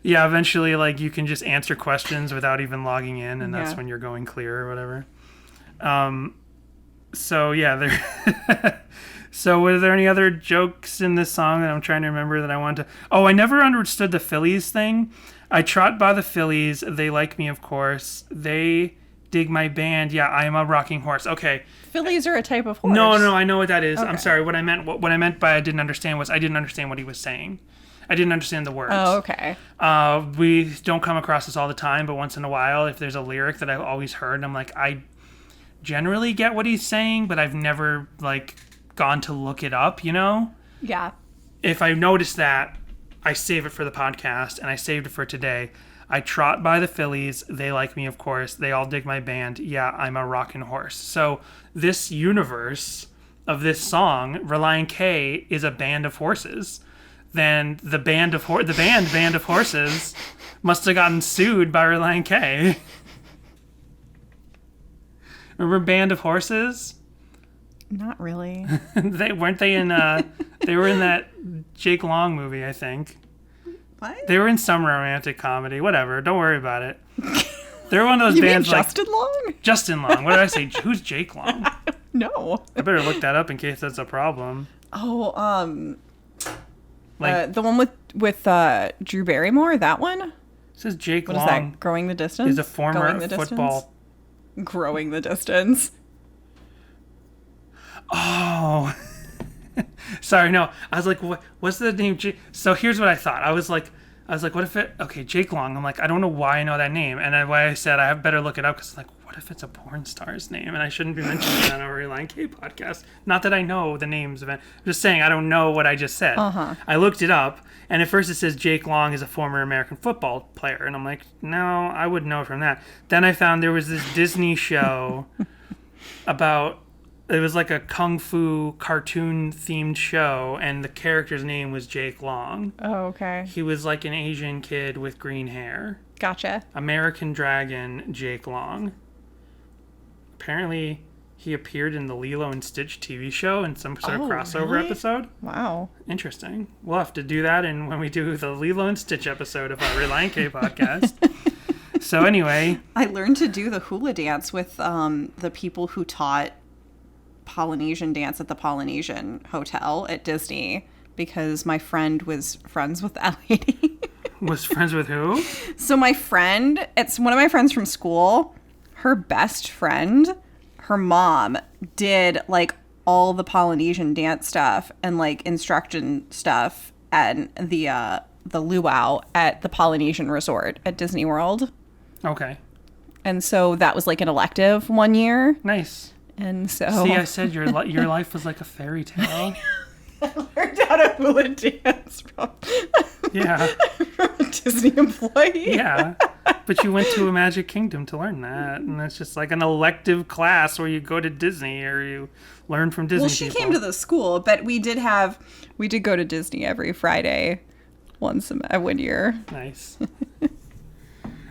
Yeah, eventually, like, you can just answer questions without even logging in, and that's when you're going clear or whatever. So, yeah, So, were there any other jokes in this song that I'm trying to remember that I want to... Oh, I never understood the fillies thing. I trot by the fillies. They like me, of course. They dig my band. Yeah, I am a rocking horse. Okay. Fillies are a type of horse. No, I know what that is. Okay. I'm sorry. What I meant by I didn't understand was I didn't understand what he was saying. I didn't understand the words. Oh, okay. We don't come across this all the time, but once in a while, if there's a lyric that I've always heard, I'm like, I generally get what he's saying, but I've never, like, gone to look it up, Yeah. If I notice that, I save it for the podcast, and I saved it for today. I trot by the fillies. They like me, of course. They all dig my band. Yeah, I'm a rockin' horse. So this universe of this song, Relient K, is a band of horses. Then the band of horses must have gotten sued by Relient K. Remember Band of Horses? Not really. They were in that Jake Long movie, I think. What? They were in some romantic comedy. Whatever. Don't worry about it. They're one of those You bands mean like Justin Long? Justin Long. What did I say? Who's Jake Long? No. I better look that up in case that's a problem. Oh, Like the one with Drew Barrymore, that one? it says Jake What is Long that? Growing the Distance? is a former Going the Distance? football. Growing the Distance. Oh. Sorry, no. I was like, what's the name? So here's what I thought. I was like, what if it... Okay, Jake Long. I'm like, I don't know why I know that name. And why I said I better look it up because, like, what if it's a porn star's name? And I shouldn't be mentioning that on a Relient K podcast. Not that I know the names of it. I'm just saying I don't know what I just said. Uh-huh. I looked it up, and at first it says Jake Long is a former American football player. And I'm like, no, I wouldn't know from that. Then I found there was this Disney show about... It was like a kung fu cartoon themed show, and the character's name was Jake Long. Oh, okay. He was like an Asian kid with green hair. Gotcha. American Dragon Jake Long. Apparently, he appeared in the Lilo and Stitch TV show in some sort of crossover really? episode. Wow. Interesting. We'll have to do that when we do the Lilo and Stitch episode of our Relient K podcast. So anyway. I learned to do the hula dance with the people who taught Polynesian dance at the Polynesian Hotel at Disney because my friend was friends with that lady. Was friends with who? So my friend, it's one of my friends from school, her best friend, her mom did like all the Polynesian dance stuff and like instruction stuff and the the luau at the Polynesian Resort at Disney World. Okay. And so that was like an elective one year. Nice. And so See, I said your life was like a fairy tale. I learned how to hula dance from Yeah. a Disney employee. Yeah. But you went to a Magic Kingdom to learn that. And it's just like an elective class where you go to Disney or you learn from Disney Well, she people. came to the school, but we did go to Disney every Friday one year. Nice.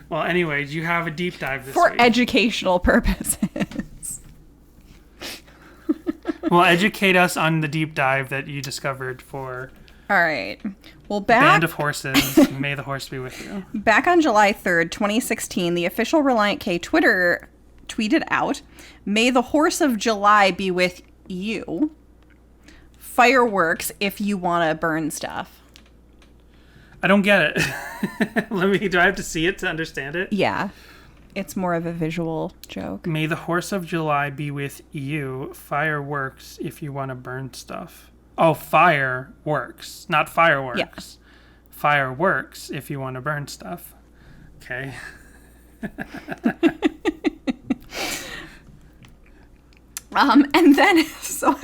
Well, anyways, you have a deep dive this For week. educational purposes. Well, educate us on the deep dive that you discovered for All right. Well, Band of Horses. May the horse be with you. back on July 3rd, 2016, the official Relient K Twitter tweeted out, "May the horse of July be with you. Fireworks if you want to burn stuff." I don't get it. Do I have to see it to understand it? Yeah. It's more of a visual joke. May the horse of July be with you. Fireworks if you want to burn stuff. Oh, fireworks, not fireworks. Yeah. Fireworks if you want to burn stuff. Okay. And then, so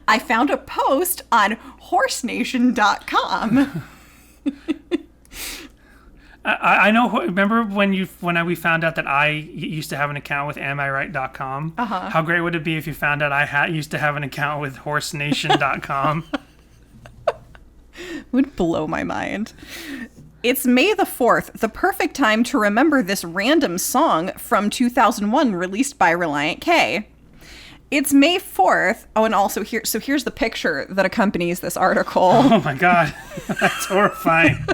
I found a post on horsenation.com. I know. Remember when we found out that I used to have an account with AmIRight.com? Uh-huh. How great would it be if you found out I used to have an account with HorseNation.com? Would blow my mind. It's May the 4th, the perfect time to remember this random song from 2001 released by Relient K. It's May 4th. Oh, and also here's the picture that accompanies this article. Oh my god, that's horrifying.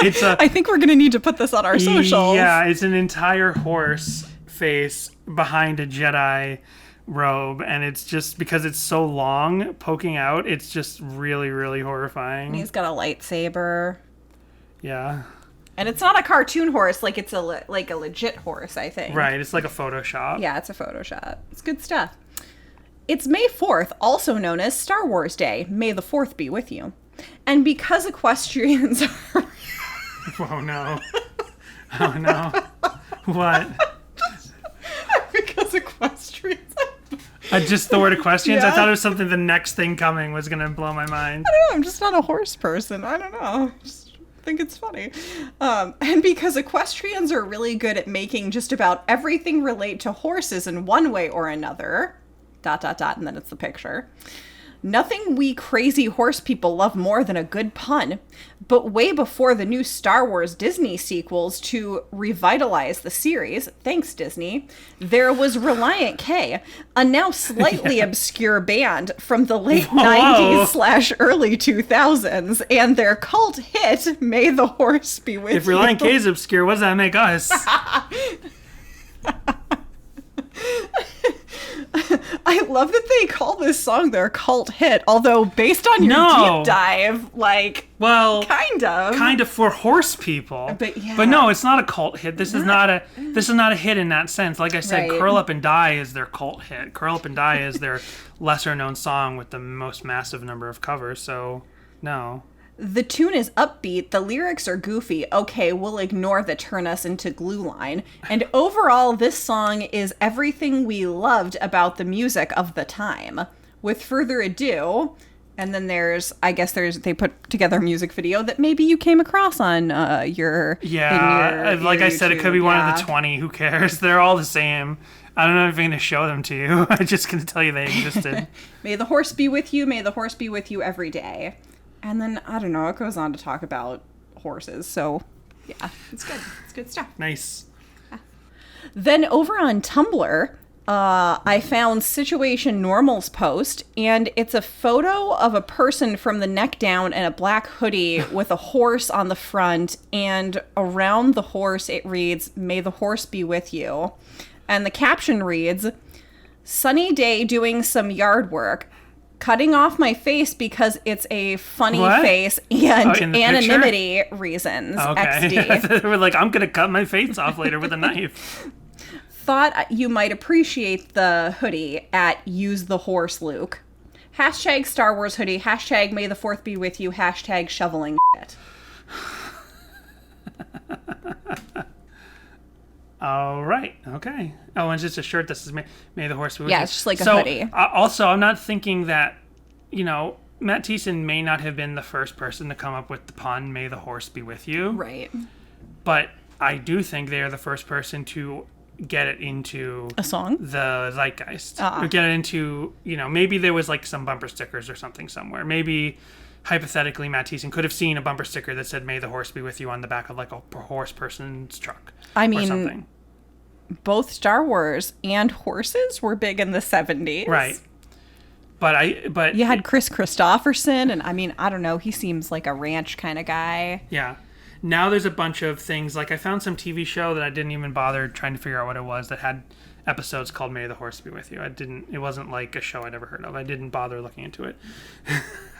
I think we're going to need to put this on our socials. Yeah, it's an entire horse face behind a Jedi robe, and it's just because it's so long poking out, it's just really, really horrifying. He's got a lightsaber. Yeah. And it's not a cartoon horse, like it's a legit horse, I think. Right, it's like a Photoshop. Yeah, it's a Photoshop. It's good stuff. It's May 4th, also known as Star Wars Day. May the 4th be with you. And because equestrians are... Oh no. Oh no. What? because equestrians... Just the word equestrians? I Yeah. thought it was something the next thing coming was going to blow my mind. I don't know, I'm just not a horse person. I don't know. Just think it's funny. And because equestrians are really good at making just about everything relate to horses in one way or another... ... and then it's the picture. Nothing we crazy horse people love more than a good pun. But way before the new Star Wars Disney sequels to revitalize the series, thanks Disney, there was Relient K, a now slightly obscure band from the late 90s/early 2000s, and their cult hit, May the Horse Be With You. If Relient K is obscure, what does that make us? I love that they call this song their cult hit, although based on your No. deep dive, like, Well, kind of for horse people. But yeah. But no, it's not a cult hit. This is not a hit in that sense. Like I said, Right. Curl Up and Die is their cult hit. Curl Up and Die is their lesser known song with the most massive number of covers. So, no. The tune is upbeat, the lyrics are goofy. Okay, we'll ignore the turn us into glue line. And overall, this song is everything we loved about the music of the time. With further ado, and then they put together a music video that maybe you came across on your... Yeah, in your like I said, it could be YouTube, one of yeah. the 20. Who cares? They're all the same. I don't know if I'm going to show them to you. I'm just going to tell you they existed. May the horse be with you, may the horse be with you every day. And then, I don't know, it goes on to talk about horses. So, yeah, it's good. It's good stuff. Nice. Then over on Tumblr, I found Situation Normal's post, and it's a photo of a person from the neck down in a black hoodie with a horse on the front, and around the horse it reads, "May the horse be with you." And the caption reads, "Sunny day doing some yard work. Cutting off my face because it's a funny What? face and in the anonymity reasons. Okay. XD. We're like, I'm going to cut my face off later with a knife. Thought you might appreciate the hoodie at Use the Horse Luke. Hashtag Star Wars hoodie. Hashtag May the 4th be with you. Hashtag shoveling shit." All right. Okay. Oh, and it's just a shirt that says May the Horse Be With You. Yeah, it's just like a hoodie. Also, I'm not thinking that, Matt Thiessen may not have been the first person to come up with the pun, May the Horse Be With You. Right. But I do think they are the first person to get it into A song? the zeitgeist. Or get it into, maybe there was like some bumper stickers or something somewhere. Maybe hypothetically Matt Thiessen could have seen a bumper sticker that said May the Horse Be With You on the back of like a horse person's truck. I or mean, something. Both Star Wars and horses were big in the 70s. Right. But You had Chris Christopherson, and I mean, I don't know, he seems like a ranch kind of guy. Yeah. Now there's a bunch of things, like I found some TV show that I didn't even bother trying to figure out what it was that had episodes called May the Horse Be With You. It wasn't like a show I'd ever heard of. I didn't bother looking into it.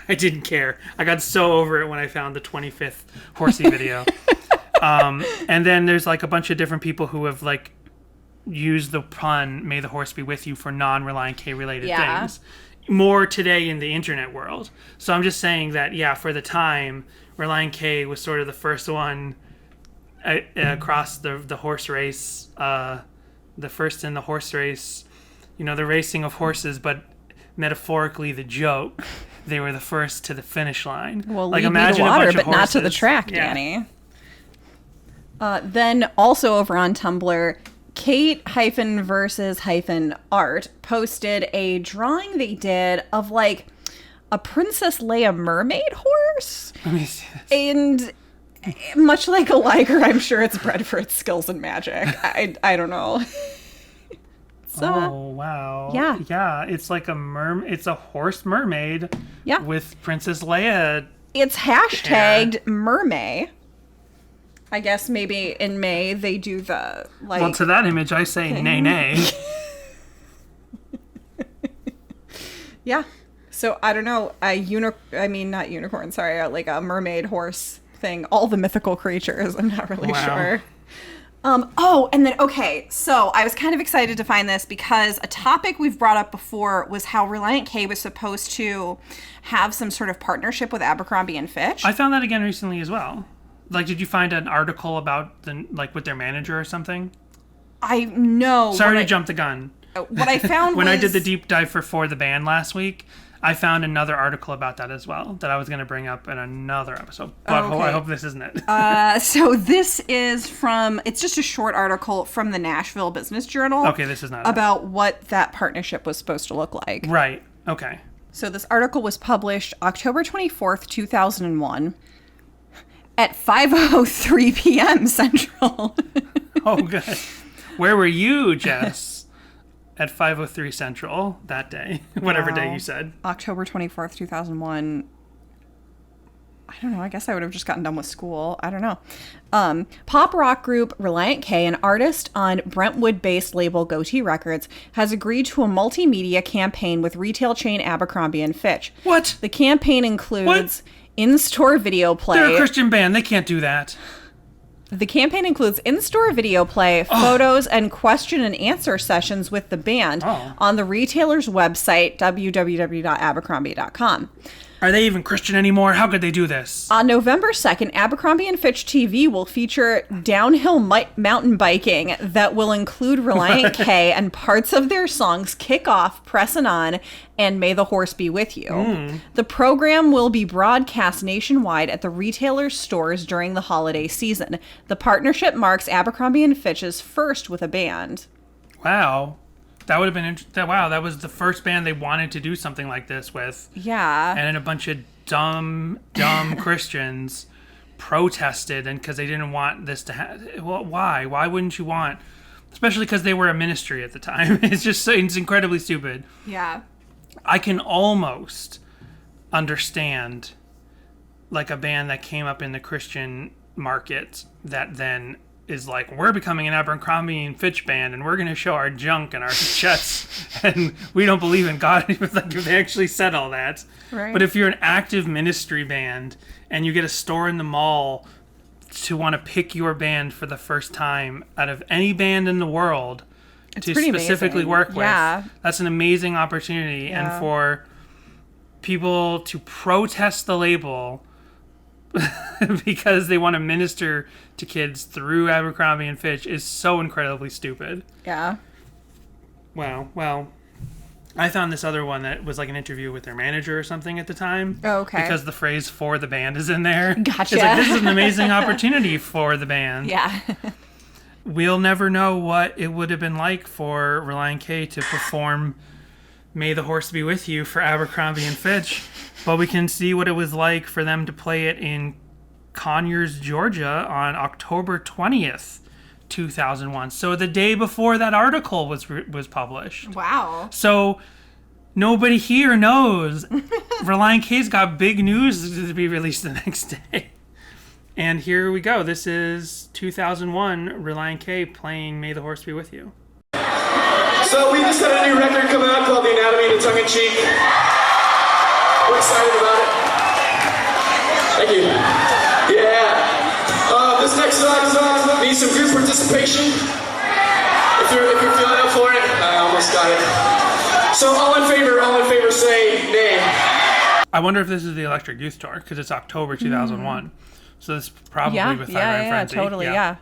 I didn't care. I got so over it when I found the 25th Horsey video. And then there's like a bunch of different people who have like used the pun May the Horse Be With You for non-Relient K related things. More today in the internet world. So I'm just saying that, for the time, Relient K was sort of the first one across the horse race, the first in the horse race, the racing of horses, but metaphorically the joke. They were the first to the finish line. Well, like lead me imagine to water, a bunch but of not to the horses. track, Yeah. Danny. Then also over on Tumblr, Kate-versus-art posted a drawing they did of like a Princess Leia mermaid horse. Let me see this. And much like a liger, I'm sure it's bred for its skills in magic. I don't know. Oh wow! Yeah. Yeah. It's like it's a horse mermaid. Yeah. With Princess Leia. It's hashtagged mermay. I guess maybe in May they do the like. Well, to that image, I say nay nay. Yeah. So I don't know. Not unicorn. Sorry, like a mermaid horse thing. All the mythical creatures. I'm not really sure. And then, okay, so I was kind of excited to find this because a topic we've brought up before was how Relient K was supposed to have some sort of partnership with Abercrombie and Fitch. I found that again recently as well. Like, did you find an article about with their manager or something? I know. Sorry to jump the gun. What I found when was... I did the deep dive for the band last week, I found another article about that as well that I was going to bring up in another episode. But I hope this isn't it. So this is it's just a short article from the Nashville Business Journal. Okay, this is not about what that partnership was supposed to look like. Right. Okay. So this article was published October 24th, 2001 at 5:03 p.m. Central. Oh, good. Where were you, Jess? At 5:03 Central that day, whatever day you said. October 24th, 2001. I don't know. I guess I would have just gotten done with school. I don't know. Pop rock group Relient K, an artist on Brentwood-based label Goatee Records, has agreed to a multimedia campaign with retail chain Abercrombie and Fitch. What? The campaign includes in-store video play. They're a Christian band. They can't do that. The campaign includes in-store video play, photos, and question and answer sessions with the band on the retailer's website, www.abercrombie.com. Are they even Christian anymore? How could they do this? On November 2nd, Abercrombie & Fitch TV will feature downhill mountain biking that will include Relient K and parts of their songs Kick Off, Pressin' On, and May the Horse Be With You. The program will be broadcast nationwide at the retailer's stores during the holiday season. The partnership marks Abercrombie & Fitch's first with a band. Wow. That would have been interesting. Wow, that was the first band they wanted to do something like this with. Yeah. And then a bunch of dumb Christians protested, and because they didn't want this to happen. Well, why? Why wouldn't you want? Especially because they were a ministry at the time. It's incredibly stupid. Yeah. I can almost understand like a band that came up in the Christian market that then is like, we're becoming an Abercrombie and Fitch band, and we're going to show our junk and our chests, and we don't believe in God. Like, if they actually said all that. Right. But if you're an active ministry band and you get a store in the mall to want to pick your band for the first time out of any band in the world to specifically amazing. work with, Yeah. that's an amazing opportunity. Yeah. And for people to protest the label because they want to minister to kids through Abercrombie and Fitch is so incredibly stupid. Yeah. Wow. Well, I found this other one that was like an interview with their manager or something at the time. Oh, okay. Because the phrase "for the band" is in there. Gotcha. It's like, this is an amazing opportunity for the band. Yeah. We'll never know what it would have been like for Relient K to perform "May the Horse Be With You" for Abercrombie and Fitch, but we can see what it was like for them to play it in Conyers, Georgia on October 20th, 2001. So the day before that article was published. Wow. So nobody here knows Relient K's got big news to be released the next day. And here we go. This is 2001 Relient K playing "May the Horse Be With You." So we just had a new record come out called The Anatomy of the Tongue in Cheek. We're excited about it. Thank you. Yeah. This next song needs some group participation. If you're feeling up for it, I almost got it. So all in favor say nay. I wonder if this is the Electric Youth Tour because it's October 2001. So this is probably with Fire and Frenzy. Totally, yeah.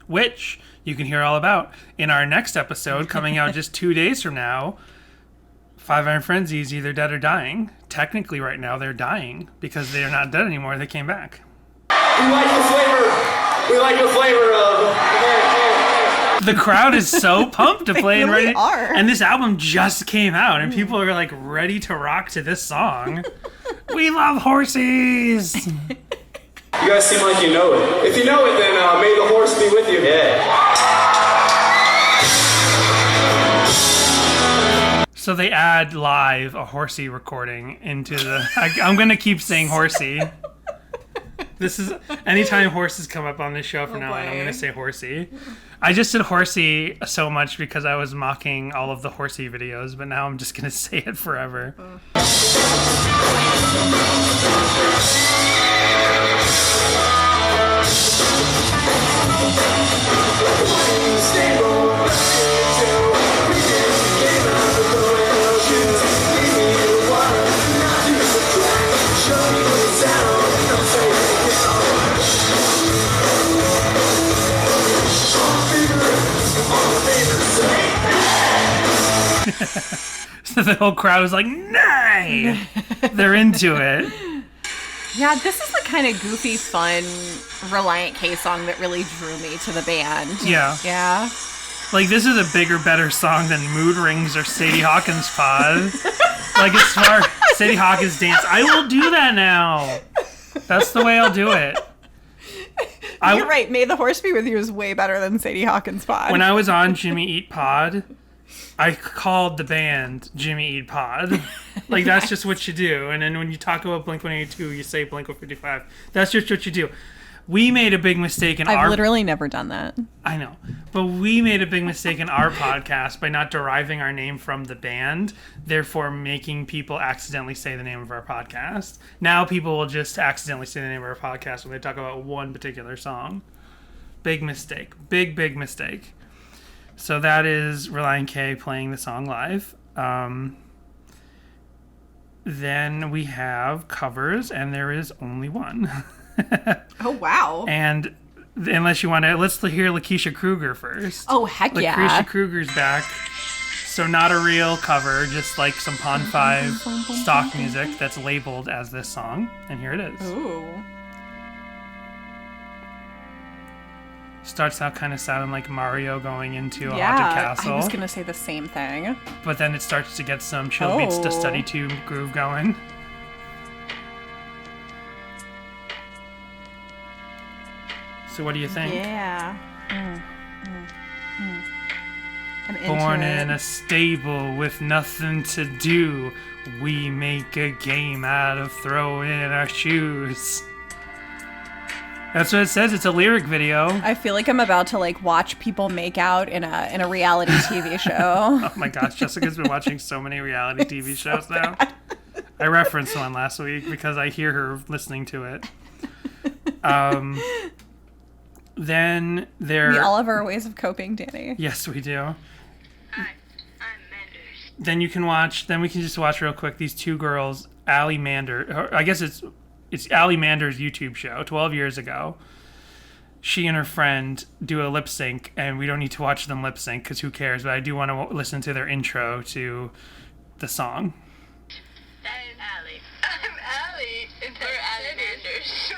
Which you can hear all about in our next episode coming out just 2 days from now. Five Iron Frenzy is either dead or dying. Technically, right now, they're dying because they are not dead anymore. They came back. We like the flavor. We like the flavor of. The crowd is so pumped to play and really ready. are. And this album just came out, and people are like ready to rock to this song. We love horses. You guys seem like you know it. If you know it, then may the horse be with you. Yeah. So they add live a horsey recording into the... I'm going to keep saying horsey. This is... Anytime horses come up on this show from now on, I'm going to say horsey. I just said horsey so much because I was mocking all of the horsey videos, but now I'm just going to say it forever. So the whole crowd was like, nay! They're into it. Yeah, this is the kind of goofy, fun Relient K song that really drew me to the band. Yeah. Yeah. Like, this is a bigger, better song than Mood Rings or Sadie Hawkins' Pod. Like, as far as Sadie Hawkins dance, I will do that now. That's the way I'll do it. You're right. May the Horse Be With You is way better than Sadie Hawkins' Pod. When I was on Jimmy Eat Pod, I called the band Jimmy Eat Pod. Like, that's just what you do. And then when you talk about Blink-182, you say Blink-155. That's just what you do. We made a big mistake in I've literally never done that. I know. But we made a big mistake in our podcast by not deriving our name from the band, therefore making people accidentally say the name of our podcast. Now people will just accidentally say the name of our podcast when they talk about one particular song. Big mistake. Big mistake. So that is Relient K playing the song live. Then we have covers, and there is only one. Oh, wow. And unless you want to, let's hear Lakeisha Kruger first. Oh, heck yeah. Lakeisha Kruger's back. So not a real cover, just like some Pond 5 stock music that's labeled as this song. And here it is. Ooh. Starts out kind of sounding like Mario going into a haunted Yeah, castle. I was going to say the same thing. But then it starts to get some Chill Beats to Study To groove going. So what do you think? Yeah. I'm into Born it. in a stable with nothing to do, we make a game out of throwing in our shoes. That's what it says. It's a lyric video. I feel like I'm about to like watch people make out in a reality TV show. Oh my gosh, Jessica's been watching so many reality TV shows now. I referenced one last week because I hear her listening to it. Then there... We all have our ways of coping, Danny. Yes, we do. Hi, I'm Manders. Then we can just watch real quick these two girls, Allie Mander. I guess it's it's Ali Mander's YouTube show 12 years ago. She and her friend do a lip sync, and we don't need to watch them lip sync because who cares? But I do want to listen to their intro to the song. I'm Allie. I'm Allie. And we're Allie Manders.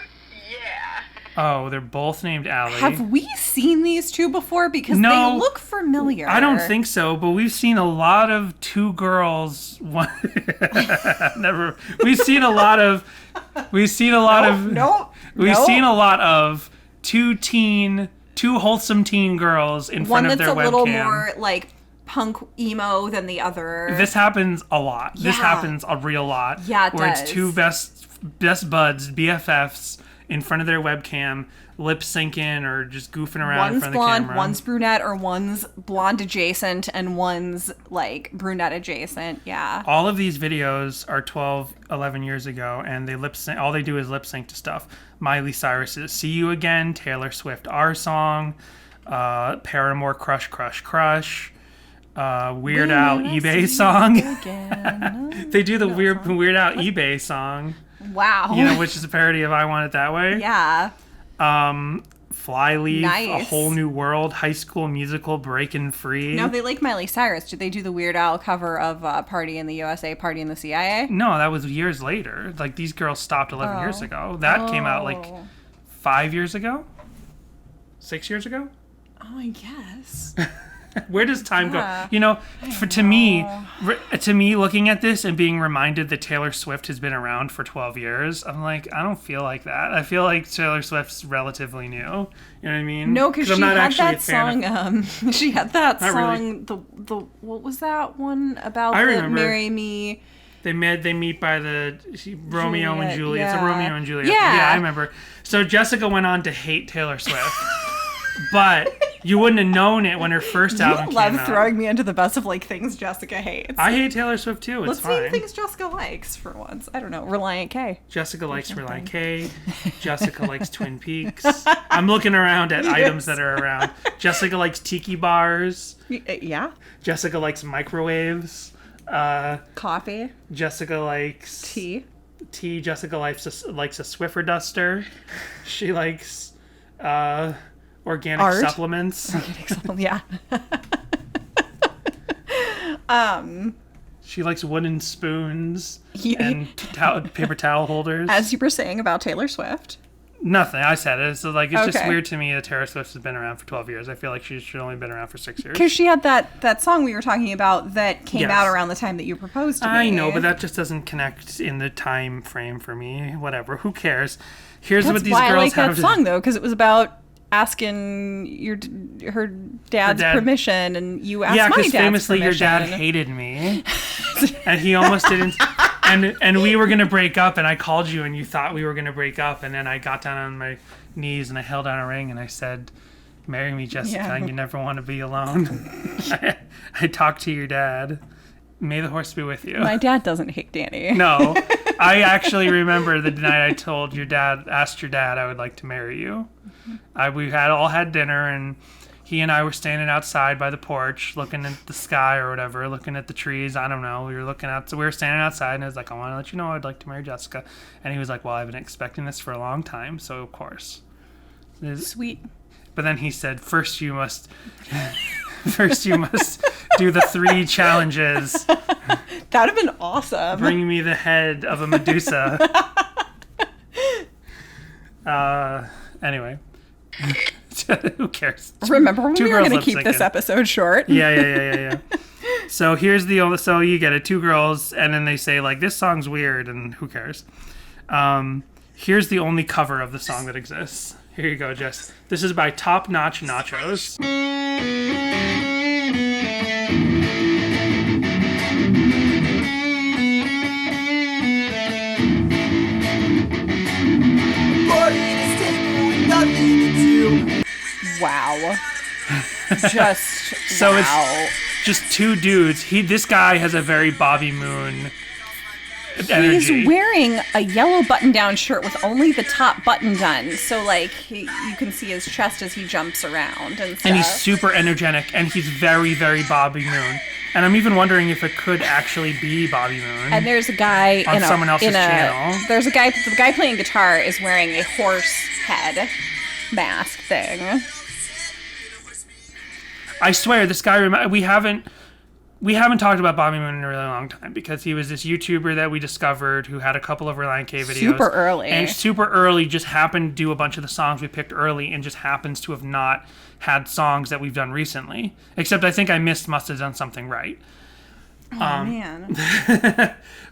Yeah. Oh, they're both named Allie. Have we seen these two before? Because No. they look familiar. I don't think so, but we've seen a lot of two girls. One, never. We've seen a lot of. We've seen a lot of. We've seen a lot of two wholesome teen girls in One front of that's their a webcam. little more like punk emo than the other. This happens a lot. This Yeah. happens a real lot. Yeah, it where does. it's two best buds, BFFs, in front of their webcam, lip syncing or just goofing around in One's front blonde, of the camera. one's brunette, or one's blonde adjacent, and one's like brunette adjacent. Yeah. All of these videos are 12, 11 years ago, and they lip sync. All they do is lip sync to stuff. Miley Cyrus's "See You Again," Taylor Swift "Our Song," Paramore "Crush Crush Crush," Weird Al eBay song. They do the Weird Al eBay song. Wow. You know, which is a parody of "I Want It That Way." Yeah. Flyleaf, A Nice. Whole New World, High School Musical, Breaking Free. Now they like Miley Cyrus. Did they do the Weird Al cover of Party in the USA, Party in the CIA? No, that was years later. Like, these girls stopped 11 years ago. That came out like 5 years ago? 6 years ago? Oh, I guess. Where does time Yeah, go? You know, to me, looking at this and being reminded that Taylor Swift has been around for 12 years, I'm like, I don't feel like that. I feel like Taylor Swift's relatively new. You know what I mean? No, because I'm she not had actually a that fan song. She had that Not really. song. The what was that one about? I the remember. Marry Me. They meet by Romeo and Juliet, Juliet. It's a yeah. Romeo and Juliet. Yeah. I remember. So Jessica went on to hate Taylor Swift, but you wouldn't have known it when her first album You came love out. throwing me into the best of like things Jessica hates. I hate Taylor Swift too. It's Let's fine. name things Jessica likes for once. I don't know. Reliant K. Jessica likes Relient K. Jessica likes Twin Peaks. I'm looking around at items that are around. Jessica likes tiki bars. Yeah. Jessica likes microwaves. Coffee. Jessica likes Tea. Jessica likes a Swiffer duster. She likes organic Art. supplements. Yeah. She likes wooden spoons Yeah. and paper towel holders. As you were saying about Taylor Swift. Nothing. I said it. So like, it's just Okay. weird to me that Taylor Swift has been around for 12 years. I feel like she should only been around for 6 years. Because she had that song we were talking about that came Yes. out around the time that you proposed to me. I know, but that just doesn't connect in the time frame for me. Whatever. Who cares? Here's That's what these why I girls like have that song though, because it was about asking her dad's dad. permission, and you asked Yeah, my because dad's famously your dad permission. hated me, and he almost didn't. And we were gonna break up, and I called you, and you thought we were gonna break up, and then I got down on my knees and I held out a ring and I said, "Marry me, Jessica. Yeah. You never want to be alone." I talked to your dad. May the horse be with you. My dad doesn't hate Danny. No, I actually remember the night I told your dad, asked your dad, I would like to marry you. We all had dinner, and he and I were standing outside by the porch, looking at the sky or whatever, looking at the trees. I don't know. We were standing outside, and I was like, "I want to let you know I'd like to marry Jessica." And he was like, "Well, I've been expecting this for a long time, so of course." Sweet. But then he said, "First you must do the 3 challenges. That would have been awesome. Bring me the head of a Medusa." Anyway. Who cares? Remember when Two we were girls going to keep lip-syncing. this episode short? Yeah. So here's so you get it, 2 girls, and then they say like, "This song's weird," and who cares? Here's the only cover of the song that exists. Here you go, Jess. This is by Top Notch Nachos. Wow. Just So wow. Just 2 dudes. This guy has a very Bobby Moon energy. He's wearing a yellow button-down shirt with only the top button done, so like you can see his chest as he jumps around and stuff. And he's super energetic, and he's very, very Bobby Moon. And I'm even wondering if it could actually be Bobby Moon. And there's a guy on someone else's channel. There's a guy. The guy playing guitar is wearing a horse head mask thing. I swear, this guy. We haven't talked about Bobby Moon in a really long time because he was this YouTuber that we discovered who had a couple of Relient K videos. Super early. And super early, just happened to do a bunch of the songs we picked early and just happens to have not had songs that we've done recently. Except I think I must have done something right. Oh, man.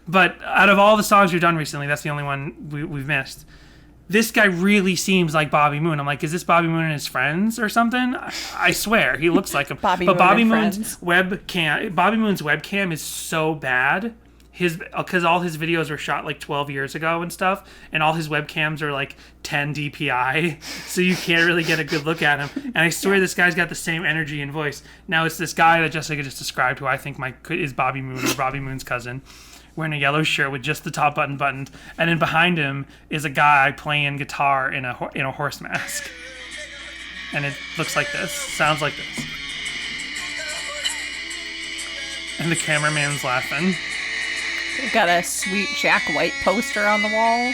But out of all the songs we've done recently, that's the only one we've missed. This guy really seems like Bobby Moon. I'm like, is this Bobby Moon and his friends or something? I swear, he looks like him. Bobby Moon's webcam is so bad. Because all his videos were shot like 12 years ago and stuff, and all his webcams are like 10 DPI, so you can't really get a good look at him. And I swear this guy's got the same energy and voice. Now it's this guy that Jessica just described, who I think is Bobby Moon or Bobby Moon's cousin, wearing a yellow shirt with just the top button buttoned, and then behind him is a guy playing guitar in a horse mask, and it looks like this, sounds like this, and the cameraman's laughing. We've got a sweet Jack White poster on the wall.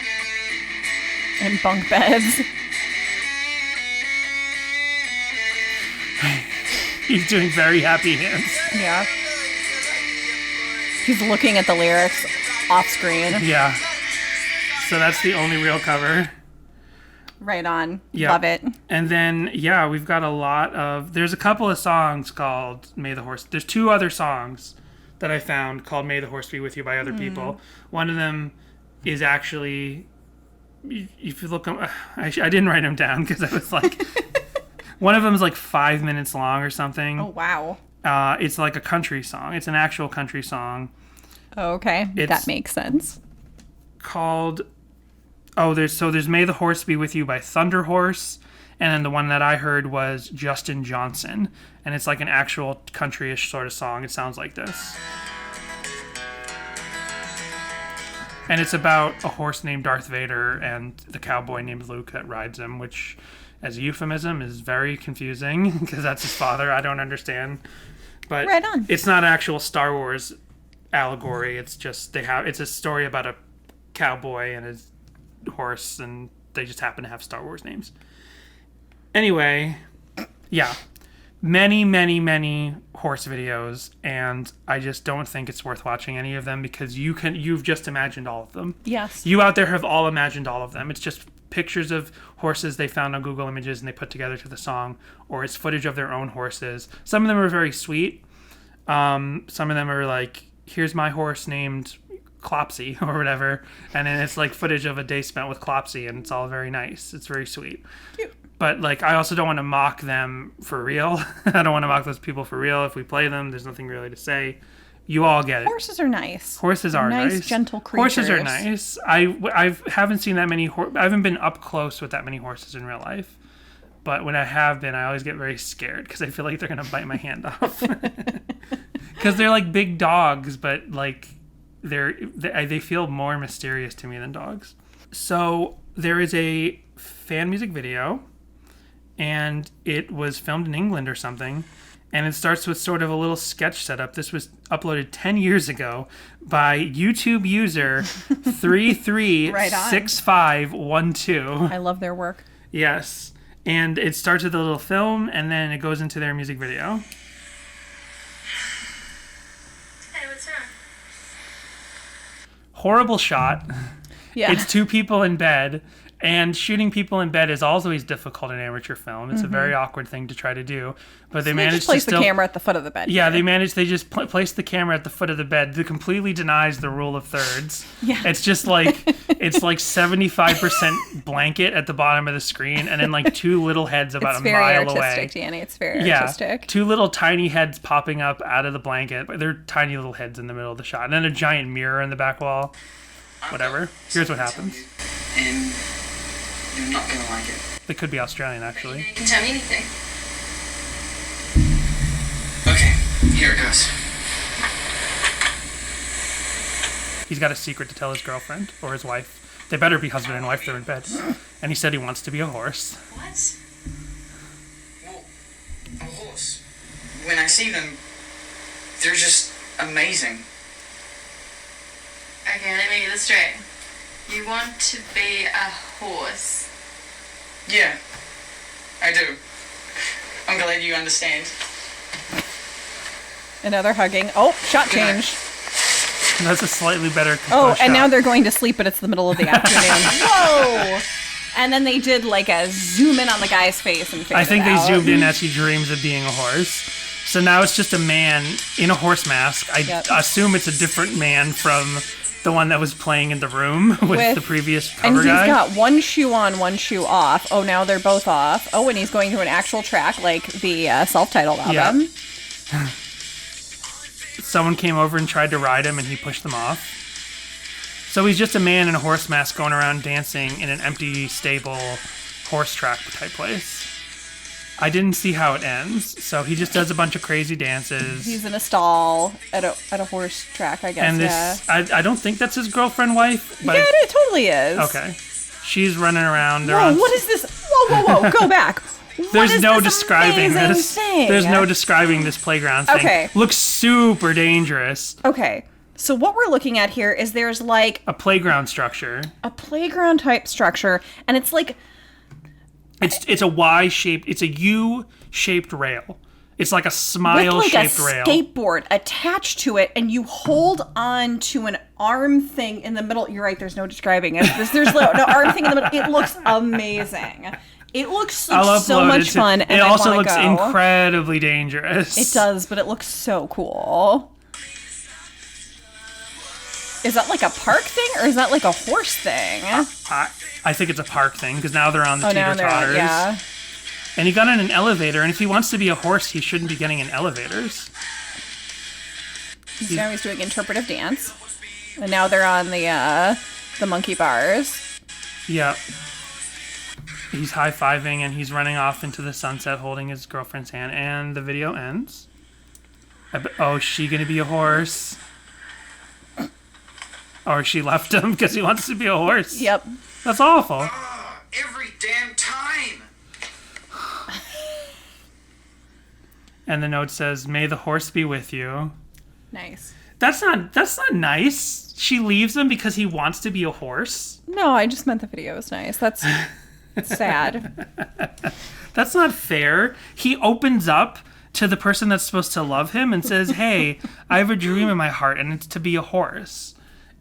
And bunk beds. He's doing very happy hands. Yeah. He's looking at the lyrics off screen. Yeah. So that's the only real cover. Right on. Yeah. Love it. And then, yeah, we've got a lot of... There's a couple of songs called May the Horse... There's 2 other songs that I found called May the Horse Be With You by other people. One of them is actually... If you look... I didn't write them down because I was like... One of them is like 5 minutes long or something. Oh, wow. It's like a country song. It's an actual country song. Oh, okay. That makes sense. Called... there's May the Horse Be With You by Thunder Horse, and then the one that I heard was Justin Johnson, and it's like an actual country-ish sort of song. It sounds like this. And it's about a horse named Darth Vader and the cowboy named Luke that rides him, which, as a euphemism, is very confusing, because that's his father. I don't understand. But right on. It's not actual Star Wars allegory. It's just it's a story about a cowboy and his horse, and they just happen to have Star Wars names. Anyway, yeah, many horse videos, and I just don't think it's worth watching any of them because you've just imagined all of them. Yes. You out there have all imagined all of them. It's just pictures of horses they found on Google Images and they put together to the song, or it's footage of their own horses. Some of them are very sweet. Some of them are like, here's my horse named Clopsy or whatever, and then it's like footage of a day spent with Clopsy, and it's all very nice. It's very sweet. Cute. But like, I also don't want to mock them for real. I don't want to mock those people for real. If we play them, there's nothing really to say. You all get it. Horses are nice. Horses are nice. Nice, gentle creatures. Horses are nice. I haven't seen that many. I haven't been up close with that many horses in real life. But when I have been, I always get very scared because I feel like they're gonna bite my hand off. Because they're like big dogs, but like they feel more mysterious to me than dogs. So there is a fan music video, and it was filmed in England or something. And it starts with sort of a little sketch setup. This was uploaded 10 years ago by YouTube user 336512. I love their work. Yes. And it starts with a little film, and then it goes into their music video. Hey, what's wrong? Horrible shot. Yeah. It's 2 people in bed. And shooting people in bed is always difficult in amateur film. It's a very awkward thing to try to do. But they managed just place to the camera at the foot of the bed. Yeah, they just place the camera at the foot of the bed that completely denies the rule of thirds. Yeah. It's just like, it's like 75% blanket at the bottom of the screen, and then like 2 little heads about a mile away. It's very artistic, Danny. It's very artistic. 2 little tiny heads popping up out of the blanket. They're tiny little heads in the middle of the shot. And then a giant mirror in the back wall. Whatever. Here's what happens. And you're not gonna like it. They could be Australian, actually. You can tell me anything. Okay, here it goes. He's got a secret to tell his girlfriend or his wife. They better be husband and wife. They're in bed. And he said he wants to be a horse. What? Well, a horse. When I see them, they're just amazing. Okay, let me get this straight. You want to be a horse? Yeah, I do. I'm glad you understand. Another hugging. Oh, shot Good night. change. That's a slightly better Oh, composed and now shot. they're going to sleep, but it's the middle of the afternoon. Whoa! And then they did like a zoom in on the guy's face and figured I think it they out. zoomed in as he dreams of being a horse. So now it's just a man in a horse mask. I Yep. assume it's a different man from the one that was playing in the room with the previous And cover he's guy. got one shoe on, one shoe off. Oh, now they're both off. Oh, and he's going through an actual track like the self-titled album. Yeah. Someone came over and tried to ride him, and he pushed them off. So he's just a man in a horse mask going around dancing in an empty stable horse track type place. I didn't see how it ends, so he just does a bunch of crazy dances. He's in a stall at a horse track, I guess. And this, yeah. I don't think that's his girlfriend wife, but Yeah, it totally is. okay. She's running around. They're Whoa, on, what is this? Whoa, go back. What There's is no this describing amazing this. thing? There's no describing this playground thing. Okay. Looks super dangerous. Okay, so what we're looking at here is there's like A playground structure. a playground type structure, and it's like It's a Y-shaped. It's a U-shaped rail. It's like a with like a smile-shaped rail. skateboard attached to it, and you hold on to an arm thing in the middle. You're right. There's no describing it. There's no arm thing in the middle. It looks amazing. It looks like I'll so upload much it to- fun. And It I also wanna looks go. incredibly dangerous. It does, but it looks so cool. Is that like a park thing, or is that like a horse thing? I think it's a park thing because now they're on the now they're on, teeter-totters. yeah. And he got in an elevator, and if he wants to be a horse, he shouldn't be getting in elevators. Now he's doing interpretive dance, and now they're on the monkey bars. Yep. He's high-fiving, and he's running off into the sunset holding his girlfriend's hand, and the video ends. Oh, is she gonna be a horse? Or she left him because he wants to be a horse. Yep. That's awful. Every damn time. And the note says, "May the horse be with you." Nice. That's not nice. She leaves him because he wants to be a horse. No, I just meant the video was nice. That's sad. That's not fair. He opens up to the person that's supposed to love him and says, "Hey, I have a dream in my heart, and it's to be a horse."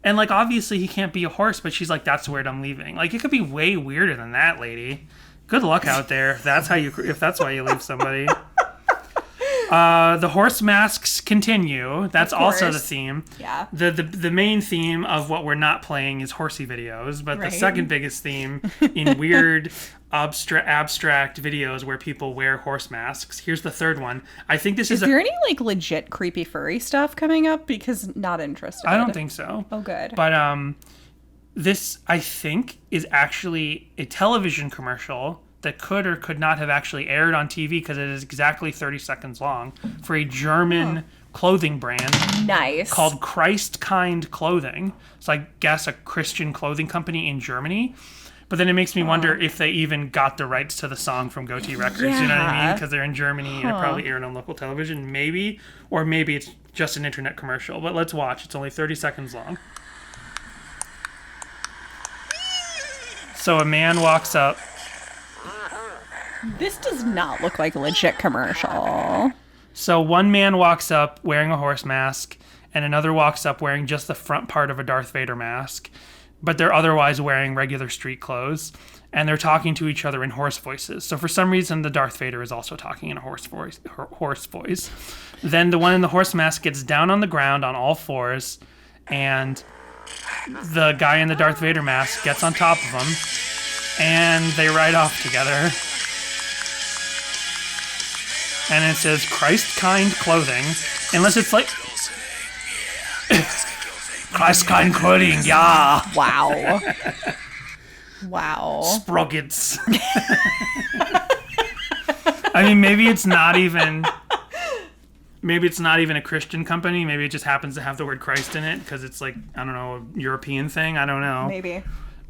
And like, obviously he can't be a horse, but she's like, "That's weird. I'm leaving." Like, it could be way weirder than that, lady. Good luck out there if that's why you leave somebody. The horse masks continue. That's also the theme. Yeah. The main theme of what we're not playing is horsey videos, but Right. the second biggest theme in weird abstract videos where people wear horse masks. Here's the third one. I think this Is there any like legit creepy furry stuff coming up? Because not interested. I don't think so. Oh, good. But this I think is actually a television commercial that could or could not have actually aired on TV because it is exactly 30 seconds long for a German clothing brand Nice. called Christ Kind Clothing. It's I guess a Christian clothing company in Germany. But then it makes me wonder if they even got the rights to the song from Goatee Records. You know what I mean? Yeah. Because they're in Germany and it probably aired on local television. Maybe. Or maybe it's just an internet commercial. But let's watch. It's only 30 seconds long. So a man walks up. This does not look like a legit commercial. So one man walks up wearing a horse mask, and another walks up wearing just the front part of a Darth Vader mask, but they're otherwise wearing regular street clothes, and they're talking to each other in horse voices. So for some reason, the Darth Vader is also talking in a horse voice. Then the one in the horse mask gets down on the ground on all fours, and the guy in the Darth Vader mask gets on top of him, and they ride off together. And it says Christ Kind Clothing. Unless it's like Christ Kind Clothing, yeah. Wow. Wow. Sprockets. I mean, maybe it's not even Maybe it's not even a Christian company. Maybe it just happens to have the word Christ in it because it's like, I don't know, a European thing. I don't know. Maybe.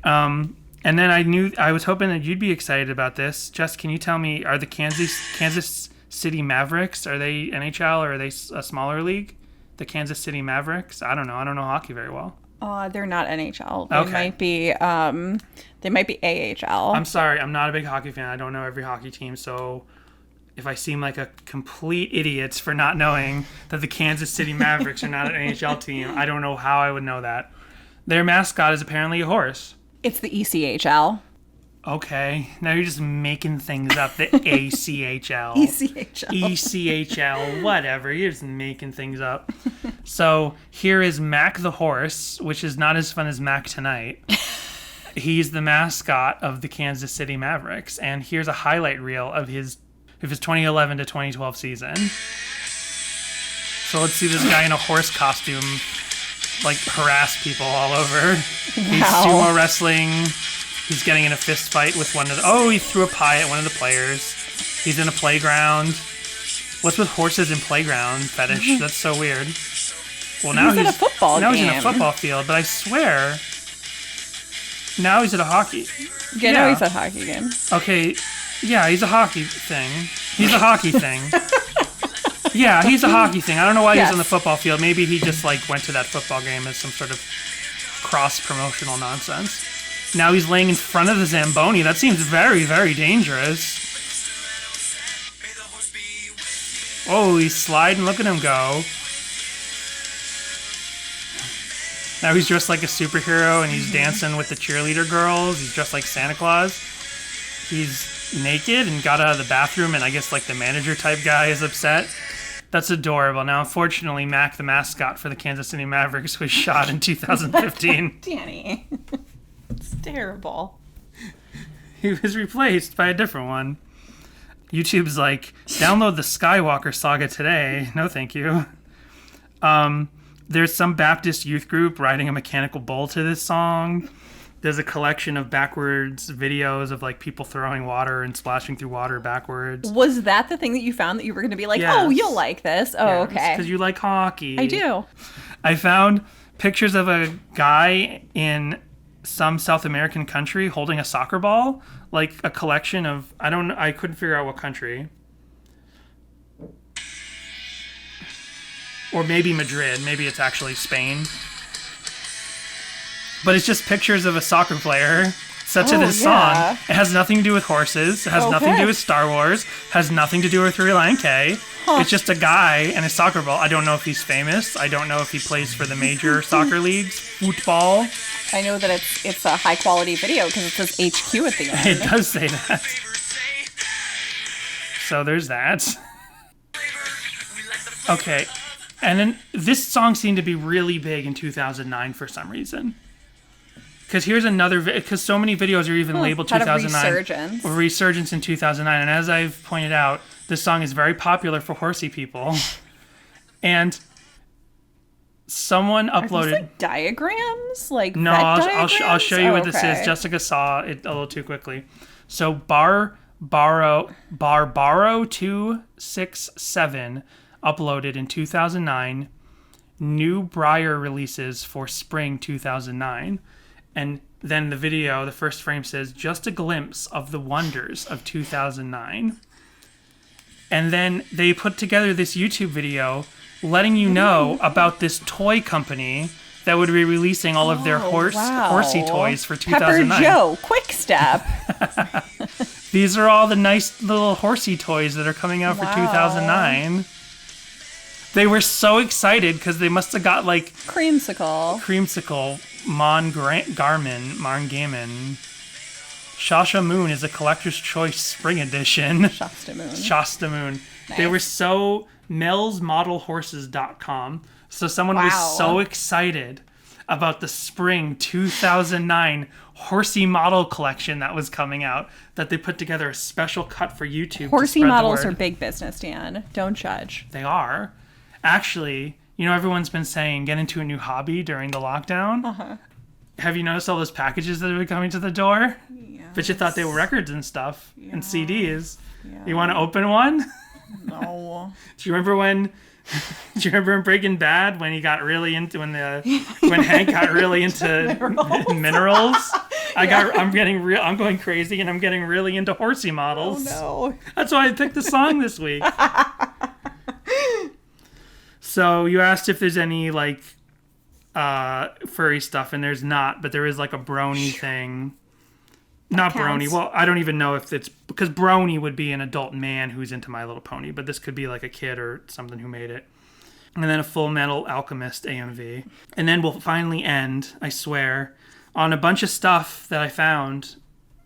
And then I was hoping that you'd be excited about this. Jess, can you tell me, are the Kansas City Mavericks, are they NHL or are they a smaller league? The Kansas City Mavericks? I don't know. I don't know hockey very well. They're not NHL. They Okay. might be AHL. I'm sorry. I'm not a big hockey fan. I don't know every hockey team. So if I seem like a complete idiot for not knowing that the Kansas City Mavericks are not an NHL team, I don't know how I would know that. Their mascot is apparently a horse. It's the ECHL. Okay. Now you're just making things up. The ACHL. ECHL. ECHL. Whatever. You're just making things up. So here is Mac the horse, which is not as fun as Mac Tonight. He's the mascot of the Kansas City Mavericks. And here's a highlight reel of his 2011 to 2012 season. So let's see this guy in a horse costume like harass people all over. He's sumo wrestling. He's getting in a fist fight with one of the... Oh, he threw a pie at one of the players. He's in a playground. What's with horses in playground fetish? That's so weird. Well, now he's in a football Now game. he's in a football field, but I swear... Now he's at a hockey... Yeah, no, he's at a hockey game. Okay, yeah, he's a hockey thing. He's a hockey thing. Yeah, he's a hockey thing. I don't know why he's on the football field. Maybe he just like went to that football game as some sort of cross-promotional nonsense. Now he's laying in front of the Zamboni. That seems very, very dangerous. Oh, he's sliding. Look at him go. Now he's dressed like a superhero and he's dancing with the cheerleader girls. He's dressed like Santa Claus. He's naked and got out of the bathroom, and I guess like the manager type guy is upset. That's adorable. Now, unfortunately, Mac, the mascot for the Kansas City Mavericks, was shot in 2015. Danny. It's terrible. He was replaced by a different one. YouTube's like, download the Skywalker Saga today. No, thank you. There's some Baptist youth group riding a mechanical bull to this song. There's a collection of backwards videos of like people throwing water and splashing through water backwards. Was that the thing that you found that you were going to be like, Yes. oh, you'll like this? Oh, okay. Because you like hockey. I do. I found pictures of a guy in some South American country holding a soccer ball, like a collection of, I couldn't figure out what country. Or maybe Madrid. Maybe it's actually Spain. But it's just pictures of a soccer player set to this song. It has nothing to do with horses. It has nothing to do with Star Wars. Has nothing to do with Relient K. It's just a guy and a soccer ball. I don't know if he's famous. I don't know if he plays for the major soccer leagues. Football. I know that it's a high quality video because it says HQ at the end. It does say that. So there's that. Okay. And then this song seemed to be really big in 2009 for some reason. Because here's another... Because so many videos are even labeled Had a 2009. resurgence. Resurgence in 2009. And as I've pointed out, this song is very popular for horsey people. And someone uploaded... Are these, like, diagrams? Like No, vet I'll diagrams? show you what this okay. is. Jessica saw it a little too quickly. So Barbaro267 uploaded in 2009 new Briar releases for spring 2009. And then the video, the first frame says, just a glimpse of the wonders of 2009. And then they put together this YouTube video letting you know about this toy company that would be releasing all of their horsey toys for 2009. Pepper Joe, Quick Step. These are all the nice little horsey toys that are coming out for 2009. They were so excited because they must have got like Creamsicle. Mon Gammon. Shasha Moon is a collector's choice spring edition. Shasta Moon. Nice. They were so melsmodelhorses.com. So someone was so excited about the spring 2009 horsey model collection that was coming out that they put together a special cut for YouTube. Horsey models are big business, Dan. Don't judge. They are. Actually, you know, everyone's been saying get into a new hobby during the lockdown. Uh-huh. Have you noticed all those packages that have been coming to the door? Yes. But you thought they were records and stuff and CDs. Yeah. You want to open one? No. Do you remember when Do you remember in Breaking Bad when he got really into when Hank got really into minerals? I'm going crazy and I'm getting really into horsey models. Oh no. That's why I picked the song this week. So you asked if there's any like furry stuff, and there's not, but there is like a brony thing. Not brony. Well, I don't even know if it's because brony would be an adult man who's into My Little Pony, but this could be like a kid or something who made it. And then a Full Metal Alchemist AMV. And then we'll finally end, I swear, on a bunch of stuff that I found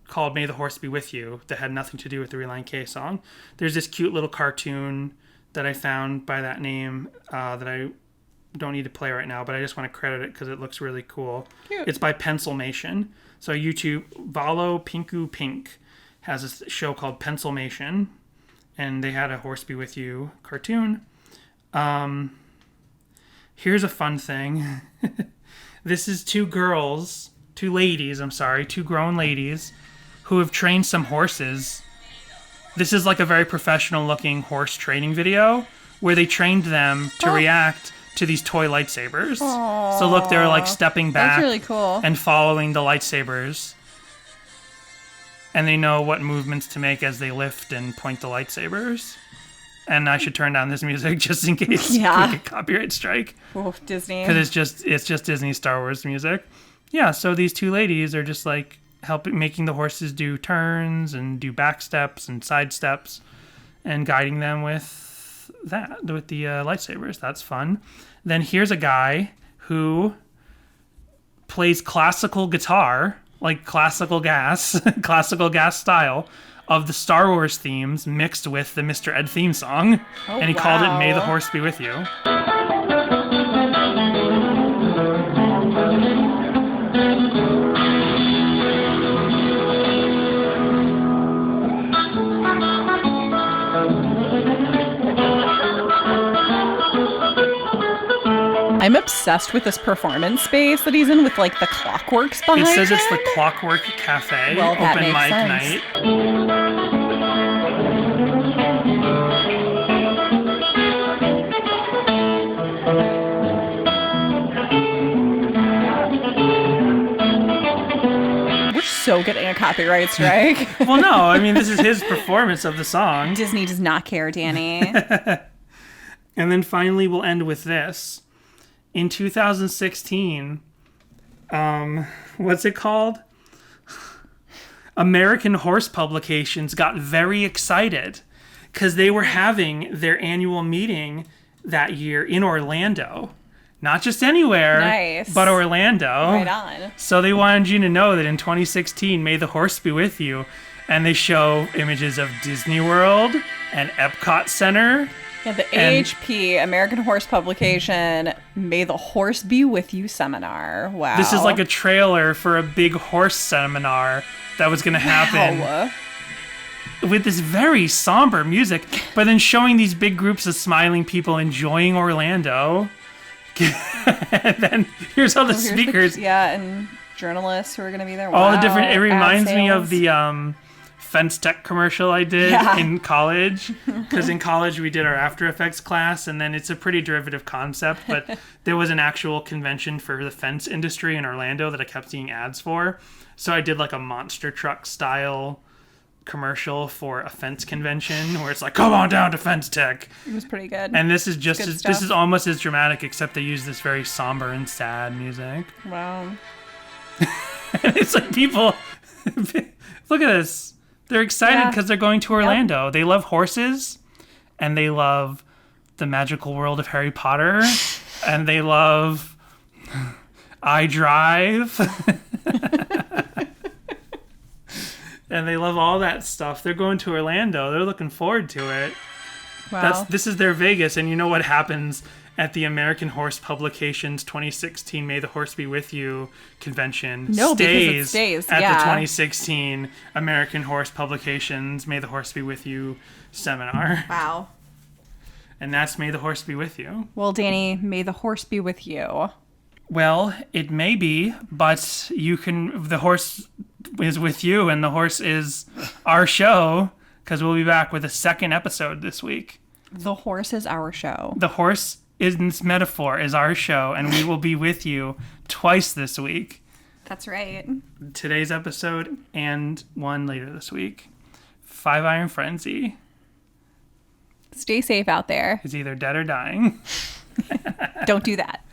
called May the Horse Be With You that had nothing to do with the Relient K song. There's this cute little cartoon that I found by that name that I don't need to play right now, but I just want to credit it because it looks really cool. Cute. It's by Pencilmation. So YouTube, Valo Pinku Pink has a show called Pencilmation, and they had a Horse Be With You cartoon. Here's a fun thing. This is two grown ladies who have trained some horses. This is like a very professional looking horse training video where they trained them to react to these toy lightsabers. Aww. So look, they're like stepping back. That's really cool. And following the lightsabers. And they know what movements to make as they lift and point the lightsabers. And I should turn down this music just in case we get copyright strike. Oh, Disney. Because it's just Disney Star Wars music. Yeah, so these two ladies are just like making the horses do turns and do back steps and side steps and guiding them with the lightsabers. That's fun. Then here's a guy who plays classical guitar, like classical gas style, of the Star Wars themes mixed with the Mr. Ed theme song. Oh, and he called it May the Horse Be With You. I'm obsessed with this performance space that he's in with like the clockworks behind it. It says him. it's the Clockwork Cafe, well, that open makes mic sense. night. We're so getting a copyright strike. Well, no, I mean, this is his performance of the song. Disney does not care, Danny. And then finally, we'll end with this. In 2016, what's it called? American Horse Publications got very excited because they were having their annual meeting that year in Orlando. Not just anywhere, but Orlando. Right on. So they wanted you to know that in 2016, May the Horse Be With You. And they show images of Disney World and Epcot Center. Yeah, the AHP, American Horse Publication, May the Horse Be With You seminar. Wow. This is like a trailer for a big horse seminar that was going to happen. Wow. With this very somber music, but then showing these big groups of smiling people enjoying Orlando. And then here's all the speakers. And journalists who are going to be there. All the different, it reminds me of the Fence Tech commercial I did in college, because in college we did our After Effects class, and then it's a pretty derivative concept, but there was an actual convention for the fence industry in Orlando that I kept seeing ads for, so I did like a monster truck style commercial for a fence convention where it's like, come on down to Fence Tech. It was pretty good. And this is this is almost as dramatic, except they use this very somber and sad music. Wow. And it's like people look at this. They're excited because they're going to Orlando. Yep. They love horses, and they love the magical world of Harry Potter, and they love iDrive, and they love all that stuff. They're going to Orlando. They're looking forward to it. Wow. This is their Vegas, and you know what happens at the American Horse Publications 2016 May the Horse Be With You convention. No, because it stays at the 2016 American Horse Publications May the Horse Be With You seminar. Wow. And that's May the Horse Be With You. Well, Danny, may the horse be with you. Well, it may be, but the horse is with you, and the horse is our show, because we'll be back with a second episode this week. The horse is our show. The horse in this metaphor is our show, and we will be with you twice this week. That's right. Today's episode and one later this week. Five Iron Frenzy Stay safe out there. is either dead or dying. Don't do that.